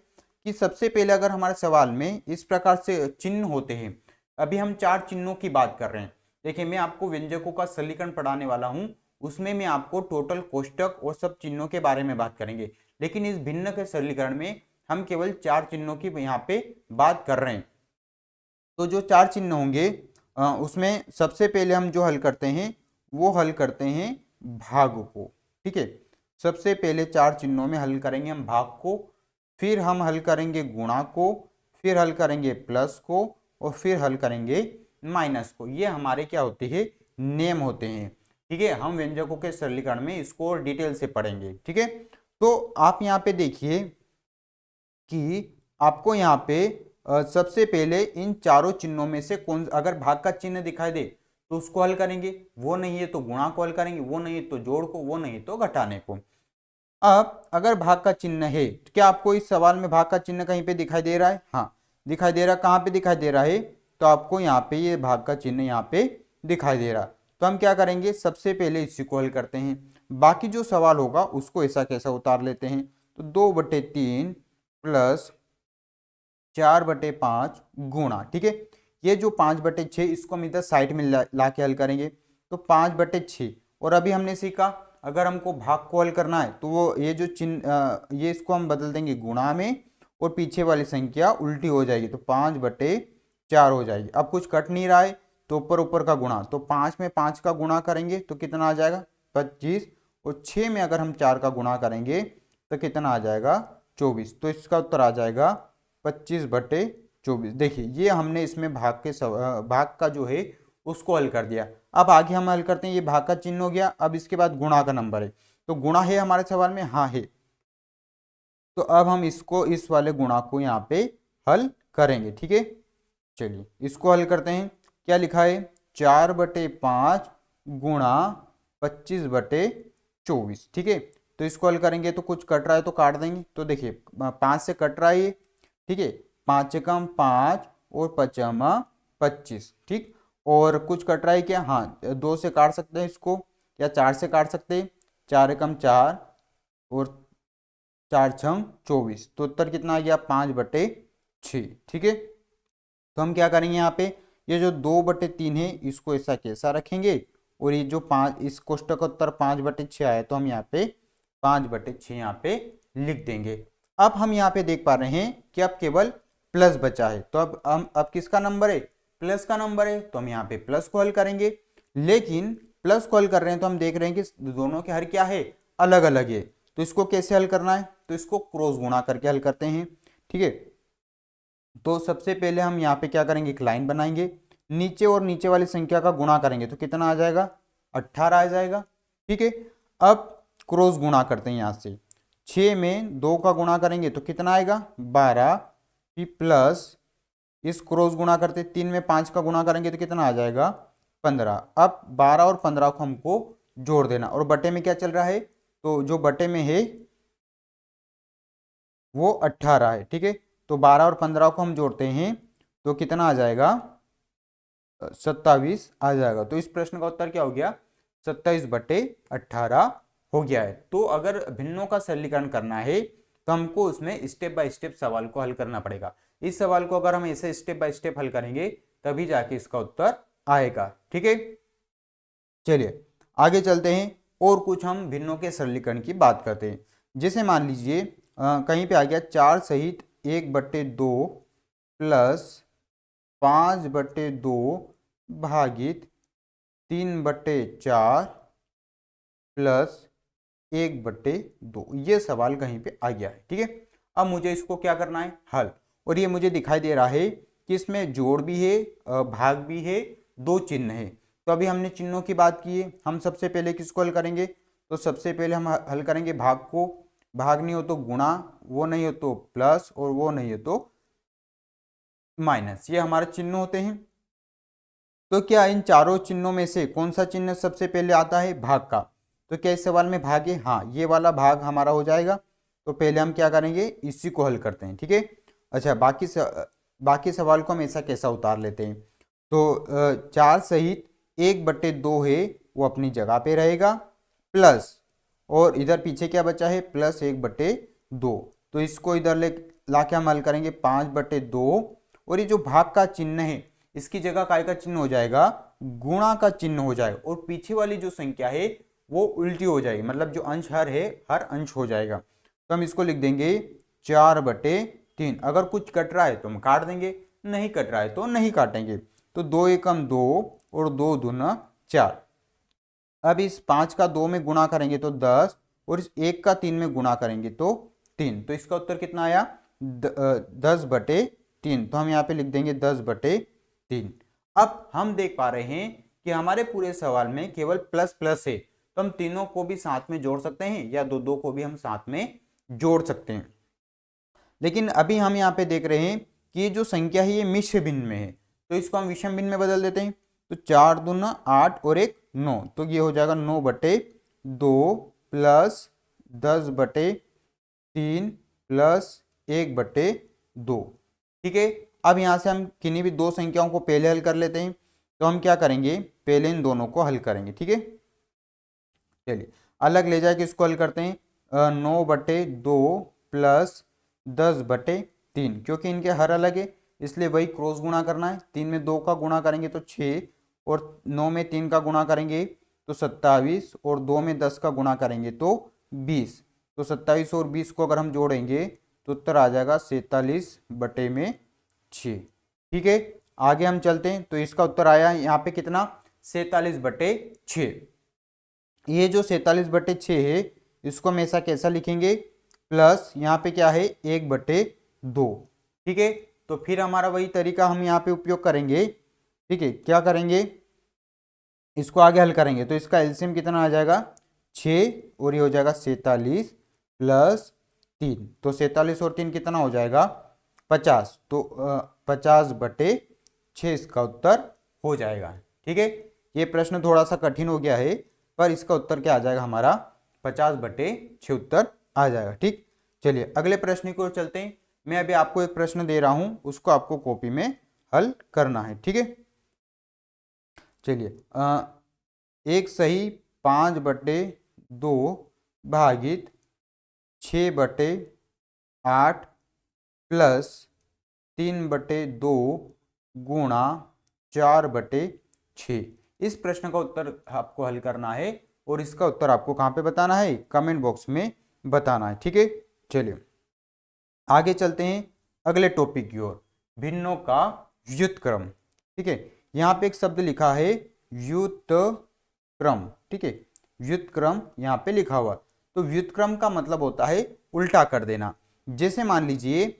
कि सबसे पहले अगर हमारे सवाल में इस प्रकार से चिन्ह होते हैं, अभी हम 4 चिन्हों की बात कर रहे हैं। देखिए मैं आपको व्यंजकों का सरलीकरण पढ़ाने वाला हूं, उसमें मैं आपको टोटल कोष्टक और सब चिन्हों के बारे में बात करेंगे। लेकिन इस भिन्न के सरलीकरण में हम केवल 4 चिन्हों की यहाँ पे बात कर रहे हैं। तो जो 4 चिन्ह होंगे उसमें सबसे पहले हम जो हल करते हैं वो हल करते हैं भाग को। ठीक है, सबसे पहले 4 चिन्हों में हल करेंगे हम भाग को, फिर हम हल करेंगे गुणा को, फिर हल करेंगे प्लस को, और फिर हल करेंगे माइनस को। ये हमारे क्या होते हैं, नेम होते हैं। ठीक है, हम व्यंजकों के सरलीकरण में इसको और डिटेल से पढ़ेंगे। ठीक है, तो आप यहाँ पे देखिए कि आपको यहाँ पे सबसे पहले इन चारों चिन्हों में से कौन, अगर भाग का चिन्ह दिखाई दे तो उसको हल करेंगे, वो नहीं है तो गुणा को हल करेंगे, वो नहीं है तो जोड़ को, वो नहीं है तो घटाने को। अब अगर भाग का चिन्ह है, तो क्या आपको इस सवाल में भाग का चिन्ह कहीं पे दिखाई दे रहा है, हाँ दिखाई दे रहा है। कहाँ पे दिखाई दे रहा है, तो आपको यहाँ पे ये भाग का चिन्ह यहाँ पे दिखाई दे रहा। तो हम क्या करेंगे, सबसे पहले इसी को हल करते हैं, बाकी जो सवाल होगा उसको ऐसा कैसा उतार लेते हैं। तो 2/3 प्लस 4/5 गुणा, ठीक है, ये जो 5/6 इसको हम इधर साइड में ला के हल करेंगे, तो 5/6। और अभी हमने सीखा अगर हमको भाग को हल करना है तो वो ये जो चिन्ह ये इसको हम बदल देंगे गुणा में, और पीछे वाली संख्या उल्टी हो जाएगी तो 5/4 हो जाएगी। अब कुछ कट नहीं रहा है तो ऊपर ऊपर का गुणा, तो 5 में 5 का गुणा करेंगे तो कितना आ जाएगा 25, और 6 में अगर हम 4 का गुणा करेंगे तो कितना आ जाएगा 24। तो इसका उत्तर आ जाएगा 25/24। देखिए ये हमने इसमें भाग के भाग का जो है उसको हल कर दिया। अब आगे हम हल करते हैं, ये भाग का चिन्ह हो गया। अब इसके बाद गुणा का नंबर है, तो गुणा है हमारे सवाल में, हाँ है। तो अब हम इसको इस वाले गुणा को यहाँ पे हल करेंगे। ठीक है, चलिए इसको हल करते हैं। क्या लिखा है, 4/5 गुणा 25/24। ठीक है, तो इसको हल करेंगे तो कुछ कट रहा है तो काट देंगे। तो देखिए 5 से कट रहा है ये, ठीक है, 5 एकम 5 और 5×25। ठीक, और कुछ कट रहा है क्या, हाँ 2 से काट सकते हैं इसको, या 4 से काट सकते हैं, 4 एकम 4 और 4×6 24। तो उत्तर कितना आ गया 5/24। 6। ठीक है, तो हम क्या करेंगे यहाँ पे, ये जो 2/3 है इसको ऐसा कैसा रखेंगे, और ये जो 5 इस कोष्टक का उत्तर 5/6 आया तो हम यहाँ पे 5/6 यहाँ पे लिख देंगे। अब हम यहाँ पे देख पा रहे हैं कि अब केवल प्लस बचा है, तो अब किसका नंबर है, प्लस का नंबर है, तो हम यहाँ पे प्लस को हल करेंगे। लेकिन प्लस को हल कर रहे हैं तो हम देख रहे हैं कि दोनों के हर क्या है, अलग अलग है, तो इसको कैसे हल करना है, तो इसको क्रॉस गुणा करके हल करते हैं। ठीक है, तो सबसे पहले हम यहाँ पे क्या करेंगे, एक लाइन बनाएंगे, नीचे और नीचे वाली संख्या का गुणा करेंगे तो कितना आ जाएगा, 18 आ जाएगा। ठीक है, अब क्रॉस गुणा करते हैं यहाँ से, 6 में 2 का गुणा करेंगे तो कितना आएगा, 12, फिर प्लस इस क्रॉस गुणा करते 3 में 5 का गुणा करेंगे तो कितना आ जाएगा, 15। अब 12 और 15 को हमको जोड़ देना, और बटे में क्या चल रहा है, तो जो बटे में है वो 18 है। ठीक है, तो 12 और 15 को हम जोड़ते हैं तो कितना आ जाएगा, 27 आ जाएगा। तो इस प्रश्न का उत्तर क्या हो गया, 27/18 हो गया है। तो अगर भिन्नों का सरलीकरण करना है तो हमको उसमें स्टेप बाय स्टेप सवाल को हल करना पड़ेगा। इस सवाल को अगर हम ऐसे स्टेप बाय स्टेप हल करेंगे तभी जाके इसका उत्तर आएगा। ठीक है, चलिए आगे चलते हैं और कुछ हम भिन्नों के सरलीकरण की बात करते हैं। जैसे मान लीजिए कहीं पे आ गया 4 सहित 1/2 प्लस 5/2 भागित 3/4 प्लस 1/2, ये सवाल कहीं पे आ गया है। ठीक है, अब मुझे इसको क्या करना है, हल, और ये मुझे दिखाई दे रहा है कि इसमें जोड़ भी है, भाग भी है, दो चिन्ह है। तो अभी हमने चिन्हों की बात की है, हम सबसे पहले किसको हल करेंगे, तो सबसे पहले हम हल करेंगे भाग को, भाग नहीं हो तो गुणा, वो नहीं हो तो प्लस, और वो नहीं हो तो माइनस, ये हमारे चिन्ह होते हैं। तो क्या इन चारों चिन्हों में से कौन सा चिन्ह सबसे पहले आता है, भाग का, तो क्या इस सवाल में भाग है, हाँ ये वाला भाग हमारा हो जाएगा। तो पहले हम क्या करेंगे, इसी को हल करते हैं। ठीक है, अच्छा बाकी सवाल को हम ऐसा कैसा उतार लेते हैं, तो 4 सहित 1/2 है वो अपनी जगह पे रहेगा, प्लस और इधर पीछे क्या बचा है, प्लस 1/2, तो इसको इधर ला के हम हल करेंगे 5/2, और ये जो भाग का चिन्ह है इसकी जगह काय का चिन्ह हो जाएगा, गुणा का चिन्ह हो जाएगा, और पीछे वाली जो संख्या है वो उल्टी हो जाएगी, मतलब जो अंश हर है हर अंश हो जाएगा। तो हम इसको लिख देंगे 4/3। अगर कुछ कट रहा है तो हम काट देंगे, नहीं कट रहा है तो नहीं काटेंगे। तो 2 एकम 2 और 2 दूना 4। अब इस 5 का 2 में गुणा करेंगे तो 10, और इस 1 का 3 में गुणा करेंगे तो 3। तो इसका उत्तर कितना आया, 10/3। तो हम यहाँ पे लिख देंगे 10/3। अब हम देख पा रहे हैं कि हमारे पूरे सवाल में केवल प्लस प्लस है, तो हम तीनों को भी साथ में जोड़ सकते हैं या दो दो को भी हम साथ में जोड़ सकते हैं। लेकिन अभी हम यहाँ पे देख रहे हैं कि ये जो संख्या है ये मिश्र भिन्न में है, तो इसको हम विषम भिन्न में बदल देते हैं। तो 4 दूना 8 और 1 9, तो ये हो जाएगा 9/2 प्लस 10/3 प्लस 1/2। ठीक है, अब यहाँ से हम किन्हीं भी दो संख्याओं को पहले हल कर लेते हैं। तो हम क्या करेंगे, पहले इन दोनों को हल करेंगे। ठीक है, चलिए अलग ले जाके इसको हल करते हैं। 9/2 प्लस 10/3, क्योंकि इनके हर अलग है इसलिए वही क्रॉस गुणा करना है। 3 में 2 का गुणा करेंगे तो 6, और 9 में 3 का गुणा करेंगे तो 27, और 2 में 10 का गुणा करेंगे तो 20। तो 27 और 20 को अगर हम जोड़ेंगे तो उत्तर आ जाएगा 47/6। ठीक है, आगे हम चलते हैं। तो इसका उत्तर आया यहाँ पे कितना, 47/6। ये जो 47/6 है इसको हम ऐसा कैसा लिखेंगे, प्लस यहाँ पे क्या है 1/2। ठीक है, तो फिर हमारा वही तरीका हम यहाँ पे उपयोग करेंगे। ठीक है, क्या करेंगे, इसको आगे हल करेंगे तो इसका एलसीएम कितना आ जाएगा 6, और ये हो जाएगा 47 प्लस 3। तो 47 और 3 कितना हो जाएगा 50। तो 50/6 इसका उत्तर हो जाएगा। ठीक है, ये प्रश्न थोड़ा सा कठिन हो गया है पर इसका उत्तर क्या आ जाएगा हमारा 50/6 उत्तर आ जाएगा। ठीक, चलिए अगले प्रश्न की ओर चलते हैं। मैं अभी आपको एक प्रश्न दे रहा हूं, उसको आपको कॉपी में हल करना है। ठीक है, चलिए 1 सही 5/2 भागित 6/8 प्लस 3/2 गुणा 4/6। इस प्रश्न का उत्तर आपको हल करना है और इसका उत्तर आपको कहाँ पे बताना है, कमेंट बॉक्स में बताना है। ठीक है, चलिए आगे चलते हैं अगले टॉपिक की ओर, भिन्नों का व्युत्क्रम। ठीक है, यहाँ पे एक शब्द लिखा है व्युत्क्रम। ठीक है, व्युत्क्रम यहाँ पे लिखा हुआ, तो व्युत्क्रम का मतलब होता है उल्टा कर देना। जैसे मान लीजिए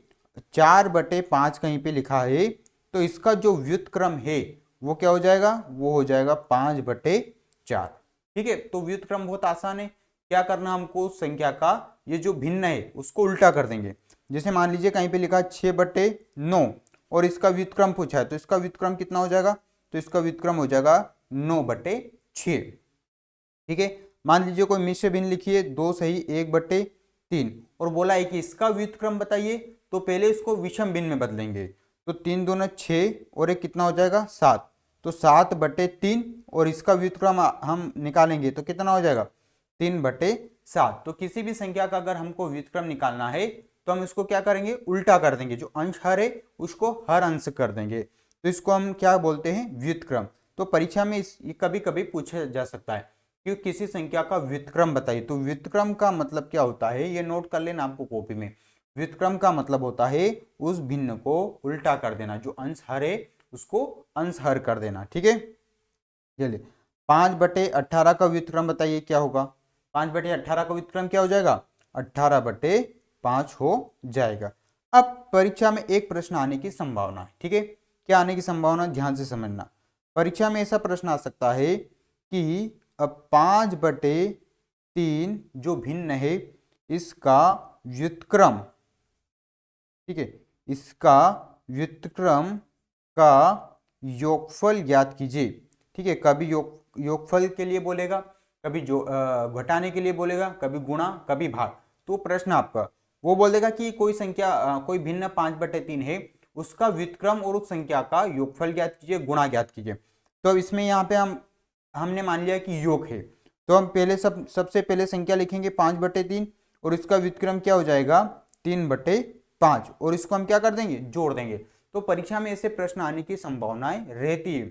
4/5 कहीं पे लिखा है, तो इसका जो व्युत्क्रम है वो क्या हो जाएगा, वो हो जाएगा 5/4। ठीक है, तो व्युत्क्रम बहुत आसान है, क्या करना हमको, संख्या का ये जो भिन्न है उसको उल्टा कर देंगे। जैसे मान लीजिए कहीं पे लिखा 6/9 और इसका व्युत्क्रम पूछा है, तो इसका व्युत्क्रम कितना हो जाएगा, तो इसका व्युत्क्रम हो जाएगा 9/6। ठीक है, मान लीजिए कोई मिश्र भिन्न लिखी है 2 सही 1/3 और बोला है कि इसका व्युत्क्रम बताइए, तो पहले इसको विषम भिन्न में बदलेंगे, तो 3 दूना 6 और एक कितना हो जाएगा 7, तो 7/3 और इसका व्युत्क्रम हम निकालेंगे तो कितना हो जाएगा 3/7। तो किसी भी संख्या का अगर हमको व्युत्क्रम निकालना है तो हम इसको क्या करेंगे, उल्टा कर देंगे, जो अंश हर है उसको हर अंश कर देंगे, तो इसको हम क्या बोलते हैं, व्युत्क्रम। तो परीक्षा में ये कभी कभी पूछा जा सकता है कि किसी संख्या का व्युत्क्रम बताइए, तो व्युत्क्रम का मतलब क्या होता है, ये नोट कर लेना आपको कॉपी में। व्युत्क्रम का मतलब होता है उस भिन्न को उल्टा कर देना, जो अंश हर है उसको अंश हर कर देना। ठीक है, चलिए 5/18 का व्युत्क्रम बताइए क्या होगा, 5/18 का व्युत्क्रम क्या हो जाएगा, 18/5 हो जाएगा। अब परीक्षा में एक प्रश्न आने की संभावना है। ठीक है, क्या आने की संभावना, ध्यान से समझना। परीक्षा में ऐसा प्रश्न आ सकता है कि अब 5/3 जो भिन्न है इसका व्युत्क्रम, ठीक है, इसका व्युत्क्रम का योगफल ज्ञात कीजिए। ठीक है, कभी योगफल के लिए बोलेगा, कभी जो घटाने के लिए बोलेगा, कभी गुणा, कभी भाग। तो प्रश्न आपका वो बोल देगा कि कोई संख्या कोई भिन्न 5/3 है, उसका व्युत्क्रम और उस संख्या का योगफल ज्ञात कीजिए, गुणा ज्ञात कीजिए। तो अब इसमें यहाँ पे हमने मान लिया कि योग है, तो हम पहले सबसे पहले संख्या लिखेंगे 5/3 और इसका व्युत्क्रम क्या हो जाएगा 3/5 और इसको हम क्या कर देंगे, जोड़ देंगे। तो परीक्षा में ऐसे प्रश्न आने की संभावनाएं रहती है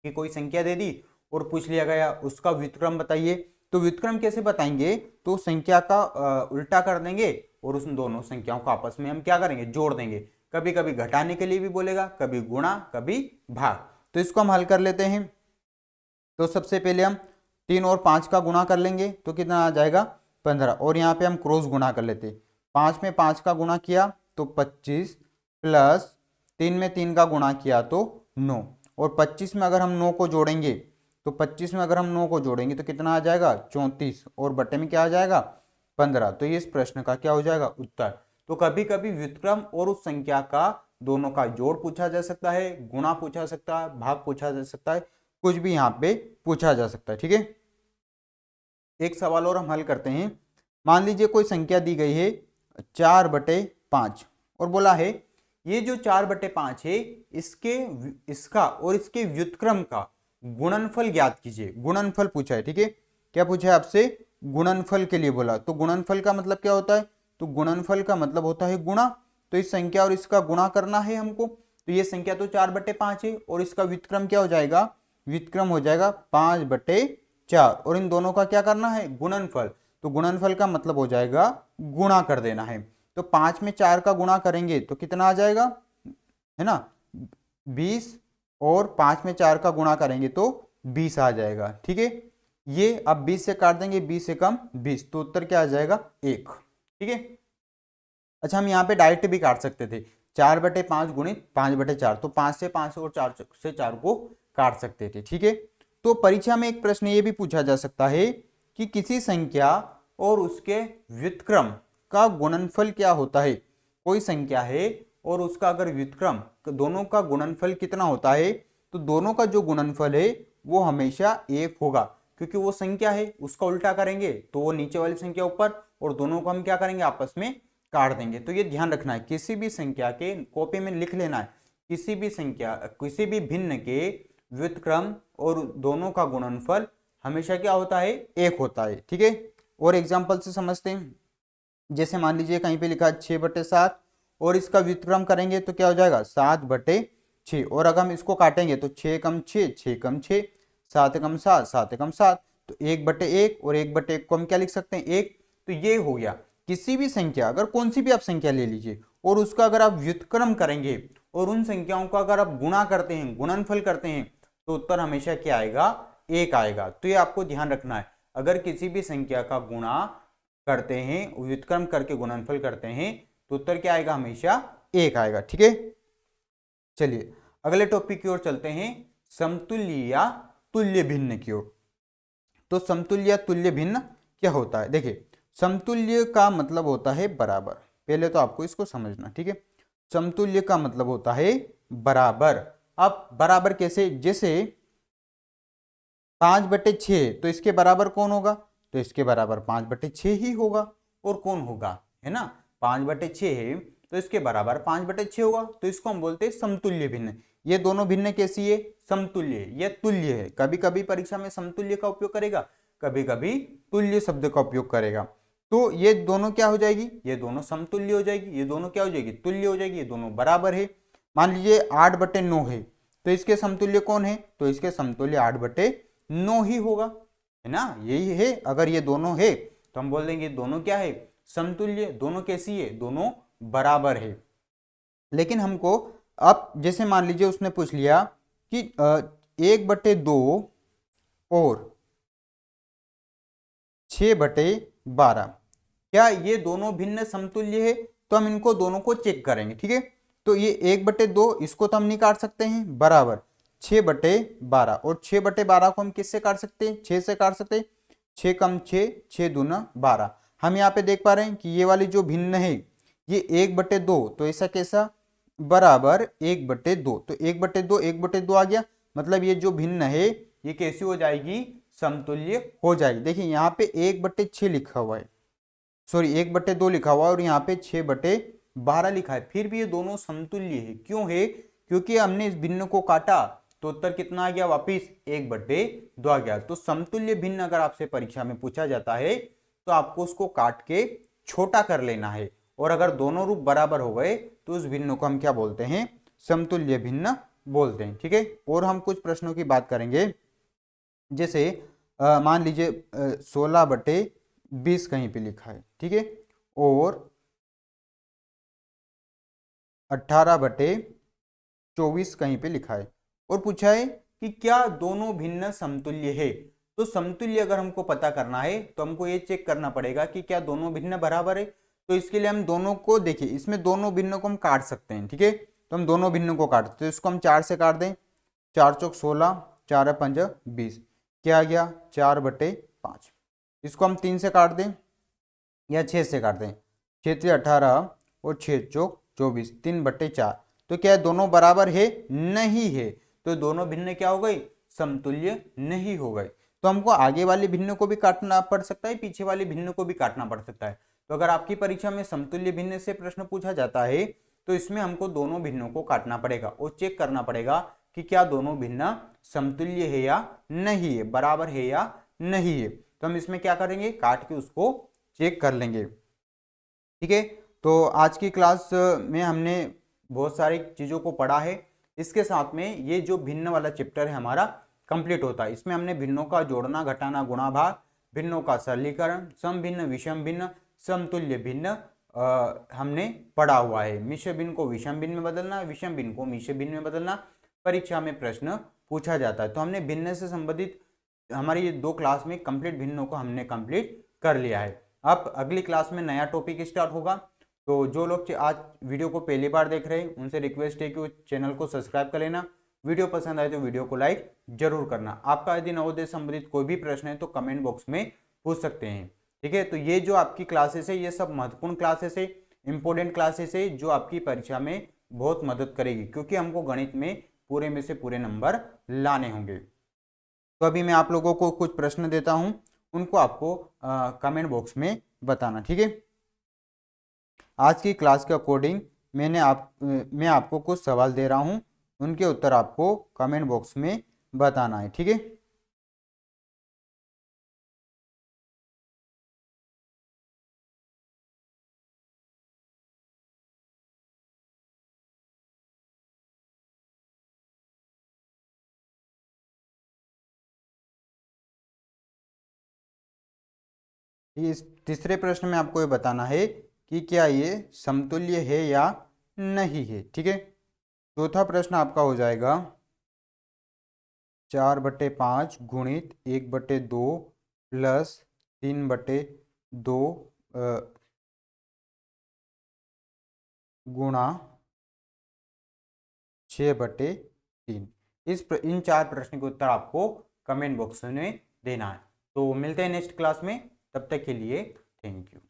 कि कोई संख्या दे दी और पूछ लिया गया उसका व्युत्क्रम बताइए, तो व्युत्क्रम कैसे बताएंगे, तो संख्या का उल्टा कर देंगे और उन दोनों संख्याओं को आपस में हम क्या करेंगे, जोड़ देंगे। कभी कभी घटाने के लिए भी बोलेगा, कभी गुणा, कभी भाग। तो इसको हम हल कर लेते हैं। तो सबसे पहले हम 3 और 5 का गुणा कर लेंगे तो कितना आ जाएगा 15, और यहाँ पे हम क्रॉस गुणा कर लेते, 5 में 5 का गुणा किया तो 25 प्लस 3 में 3 का गुणा किया तो 9, और 25 में अगर हम 9 को जोड़ेंगे, तो 25 में अगर हम 9 को जोड़ेंगे तो कितना आ जाएगा 34 और बटे में क्या आ जाएगा 15। तो ये इस प्रश्न का क्या हो जाएगा उत्तर। तो कभी कभी व्युत्क्रम और उस संख्या का दोनों का जोड़ पूछा जा सकता है, गुणा पूछा सकता है, भाग पूछा जा सकता है, कुछ भी यहाँ पे पूछा जा सकता है। ठीक है, एक सवाल और हम हल करते हैं। मान लीजिए कोई संख्या दी गई है 4/5 और बोला है ये जो 4/5 है इसका और इसके व्युत्क्रम का गुणनफल ज्ञात कीजिए। गुणनफल पूछा है। ठीक है, क्या पूछा है आपसे, गुणनफल के लिए बोला। तो गुणनफल का मतलब क्या होता है, तो गुणनफल का मतलब होता है गुणा। तो इस संख्या और इसका गुणा करना है हमको, तो ये संख्या तो 4/5 है और इसका व्युत्क्रम क्या हो जाएगा, व्युत्क्रम हो जाएगा 5/4 और इन दोनों का क्या करना है, गुणनफल। तो गुणनफल का मतलब हो जाएगा गुणा कर देना है। तो 5 में 4 का गुणा करेंगे तो कितना आ जाएगा, है ना 20, और 5 में 4 का गुणा करेंगे तो 20 आ जाएगा। ठीक है, ये अब 20 से काट देंगे, 20 से कम 20, तो उत्तर क्या आ जाएगा 1। ठीक है, अच्छा हम यहाँ पे डायरेक्ट भी काट सकते थे, 4/5 गुणित 5/4, तो 5 से 5 और 4 से 4 को काट सकते थे। ठीक है, तो परीक्षा में एक प्रश्न ये भी पूछा जा सकता है कि किसी संख्या और उसके व्युत्क्रम का गुणनफल क्या होता है। कोई संख्या है और उसका अगर व्युत्क्रम, दोनों का गुणनफल कितना होता है, तो दोनों का जो गुणनफल है वो हमेशा 1 होगा, क्योंकि वो संख्या है, उसका उल्टा करेंगे तो वो नीचे वाली संख्या ऊपर, और दोनों को हम क्या करेंगे, आपस में काट देंगे। तो ये ध्यान रखना है, किसी भी संख्या के कॉपी में लिख लेना है, किसी भी संख्या, किसी भी भिन्न के व्युत्क्रम और दोनों का गुणनफल हमेशा क्या होता है, 1 होता है। ठीक है, और एग्जाम्पल से समझते हैं। जैसे मान लीजिए कहीं पे लिखा है 6/7 और इसका व्युत्क्रम करेंगे तो क्या हो जाएगा 7/6। और अगर हम इसको काटेंगे तो 6 कम 6, 6 कम 6, 7 कम 7, 7 कम 7, तो 1/1 और 1/1 को हम क्या लिख सकते हैं 1। तो ये हो गया। किसी भी संख्या, अगर कौन सी भी आप संख्या ले लीजिए और उसका अगर आप व्युत्क्रम करेंगे और उन संख्याओं का अगर आप गुणा करते हैं, गुणनफल करते हैं, तो उत्तर हमेशा क्या आएगा 1 आएगा। तो ये आपको ध्यान रखना है, अगर किसी भी संख्या का गुणा करते हैं, व्युत्क्रम करके गुणनफल करते हैं, तो उत्तर क्या आएगा हमेशा 1 आएगा। ठीक है, चलिए अगले टॉपिक की ओर चलते हैं, समतुल्य या तुल्य भिन्न की ओर। तो समतुल्य या तुल्य भिन्न क्या होता है? देखिए, समतुल्य का मतलब होता है बराबर। पहले तो आपको इसको समझना, ठीक है। समतुल्य का मतलब होता है बराबर। अब बराबर कैसे? जैसे 5/6, तो इसके बराबर कौन होगा? तो इसके बराबर 5/6 ही होगा। और कौन होगा, है ना, 5/6 है तो इसके बराबर 5/6 होगा। तो इसको हम बोलते हैं समतुल्य भिन्न। ये दोनों भिन्न कैसी है? समतुल्य है, ये तुल्य है। कभी कभी परीक्षा में समतुल्य का उपयोग करेगा, कभी कभी तुल्य शब्द का उपयोग करेगा। तो ये दोनों क्या हो जाएगी? ये दोनों समतुल्य हो जाएगी। ये दोनों क्या हो जाएगी? तुल्य हो जाएगी। ये दोनों बराबर है। मान लीजिए 8/9 है, तो इसके समतुल्य कौन है? तो इसके समतुल्य 8/9 ही होगा, है ना, यही है। अगर ये दोनों है तो हम बोल देंगे दोनों क्या है? समतुल्य। दोनों कैसी है? दोनों बराबर है। लेकिन हमको अब जैसे मान लीजिए उसने पूछ लिया कि 1/2 और 6/12, क्या ये दोनों भिन्न समतुल्य है? तो हम इनको दोनों को चेक करेंगे, ठीक है। तो ये 1/2 इसको तो हम नहीं काट सकते हैं, बराबर 6/12। और 6/12 को हम किससे काट सकते हैं? 6 से काट सकते हैं। 6 कम 6, 6 दूना 12। हम यहाँ पे देख पा रहे हैं कि ये वाली जो भिन्न है ये 1/2, तो ऐसा कैसा? बराबर 1/2। तो 1/2, 1/2 आ गया, मतलब ये जो भिन्न है ये कैसी हो जाएगी? समतुल्य हो जाएगी। देखिए यहाँ पे 1/6 लिखा हुआ है, सॉरी 1/2 लिखा हुआ है, और यहाँ पे 6/12 लिखा है, फिर भी ये दोनों समतुल्य है। क्यों है? क्योंकि हमने इस भिन्न को काटा तो उत्तर कितना आ गया? वापिस 1/2 आ गया। तो समतुल्य भिन्न अगर आपसे परीक्षा में पूछा जाता है तो आपको उसको काट के छोटा कर लेना है, और अगर दोनों रूप बराबर हो गए तो उस भिन्न को हम क्या बोलते हैं? समतुल्य भिन्न बोलते हैं, ठीक है। और हम कुछ प्रश्नों की बात करेंगे। जैसे मान लीजिए 16/20 कहीं पे लिखा है, ठीक है, और 18/24 कहीं पे लिखा है, और पूछा है कि क्या दोनों भिन्न समतुल्य है। तो समतुल्य अगर हमको पता करना है तो हमको ये चेक करना पड़ेगा कि क्या दोनों भिन्न बराबर है। तो इसके लिए हम दोनों को देखिए, इसमें दोनों भिन्न को हम काट सकते हैं, ठीक है। तो हम दोनों भिन्न को काटते, तो इसको हम 4 से काट दें। 4 चौक 16, 4 5 20, क्या आ गया? 4/5। इसको हम 3 से काट दें या 6 से काट दें। 6 18 और 6 चौक 24, 3/4। तो क्या दोनों बराबर है? नहीं है। तो दोनों भिन्न क्या हो गई? समतुल्य नहीं हो गए। तो हमको आगे वाले भिन्न को भी काटना पड़ सकता है, पीछे वाले भिन्न को भी काटना पड़ सकता है। तो अगर आपकी परीक्षा में समतुल्य भिन्न से प्रश्न पूछा जाता है तो इसमें हमको दोनों भिन्नों को काटना पड़ेगा और चेक करना पड़ेगा कि क्या दोनों भिन्न समतुल्य है या नहीं है, बराबर है या नहीं है। तो हम इसमें क्या करेंगे? काट के उसको चेक कर लेंगे, ठीक है। तो आज की क्लास में हमने बहुत सारी चीज़ों को पढ़ा है। इसके साथ में ये जो भिन्न वाला चैप्टर है हमारा कंप्लीट होता है। इसमें हमने भिन्नों का जोड़ना, घटाना, गुणा, भाग, भिन्नों का सरलीकरण, सम भिन्न, विषम भिन्न, समतुल्य भिन्न हमने पढ़ा हुआ है। मिश्र भिन्न को विषम भिन्न में बदलना, विषम भिन्न को मिश्र भिन्न में बदलना परीक्षा में प्रश्न पूछा जाता है। तो हमने भिन्न से संबंधित हमारी ये 2 क्लास में कंप्लीट भिन्नों को हमने कंप्लीट कर लिया है। अब अगली क्लास में नया टॉपिक स्टार्ट होगा। तो जो लोग आज वीडियो को पहली बार देख रहे हैं उनसे रिक्वेस्ट है कि वो चैनल को सब्सक्राइब कर लेना। वीडियो पसंद आए तो वीडियो को लाइक जरूर करना। आपका यदि नवोदय संबंधित कोई भी प्रश्न है तो कमेंट बॉक्स में पूछ सकते हैं, ठीक है। तो ये जो आपकी क्लासेस है ये सब महत्वपूर्ण क्लासेस है, इंपॉर्टेंट क्लासेस है, जो आपकी परीक्षा में बहुत मदद करेगी, क्योंकि हमको गणित में पूरे में से पूरे नंबर लाने होंगे। तो अभी मैं आप लोगों को कुछ प्रश्न देता हूं, उनको आपको कमेंट बॉक्स में बताना, ठीक है। आज की क्लास के अकॉर्डिंग मैं आपको कुछ सवाल दे रहा हूं, उनके उत्तर आपको कमेंट बॉक्स में बताना है, ठीक है। इस तीसरे प्रश्न में आपको ये बताना है कि क्या ये समतुल्य है या नहीं है। ठीक है, चौथा प्रश्न आपका हो जाएगा 4/5 गुणित 1/2 प्लस 3/2 गुणा 6/3। इन चार प्रश्न के उत्तर आपको कमेंट बॉक्स में देना है। तो मिलते हैं नेक्स्ट क्लास में, तब तक के लिए थैंक यू।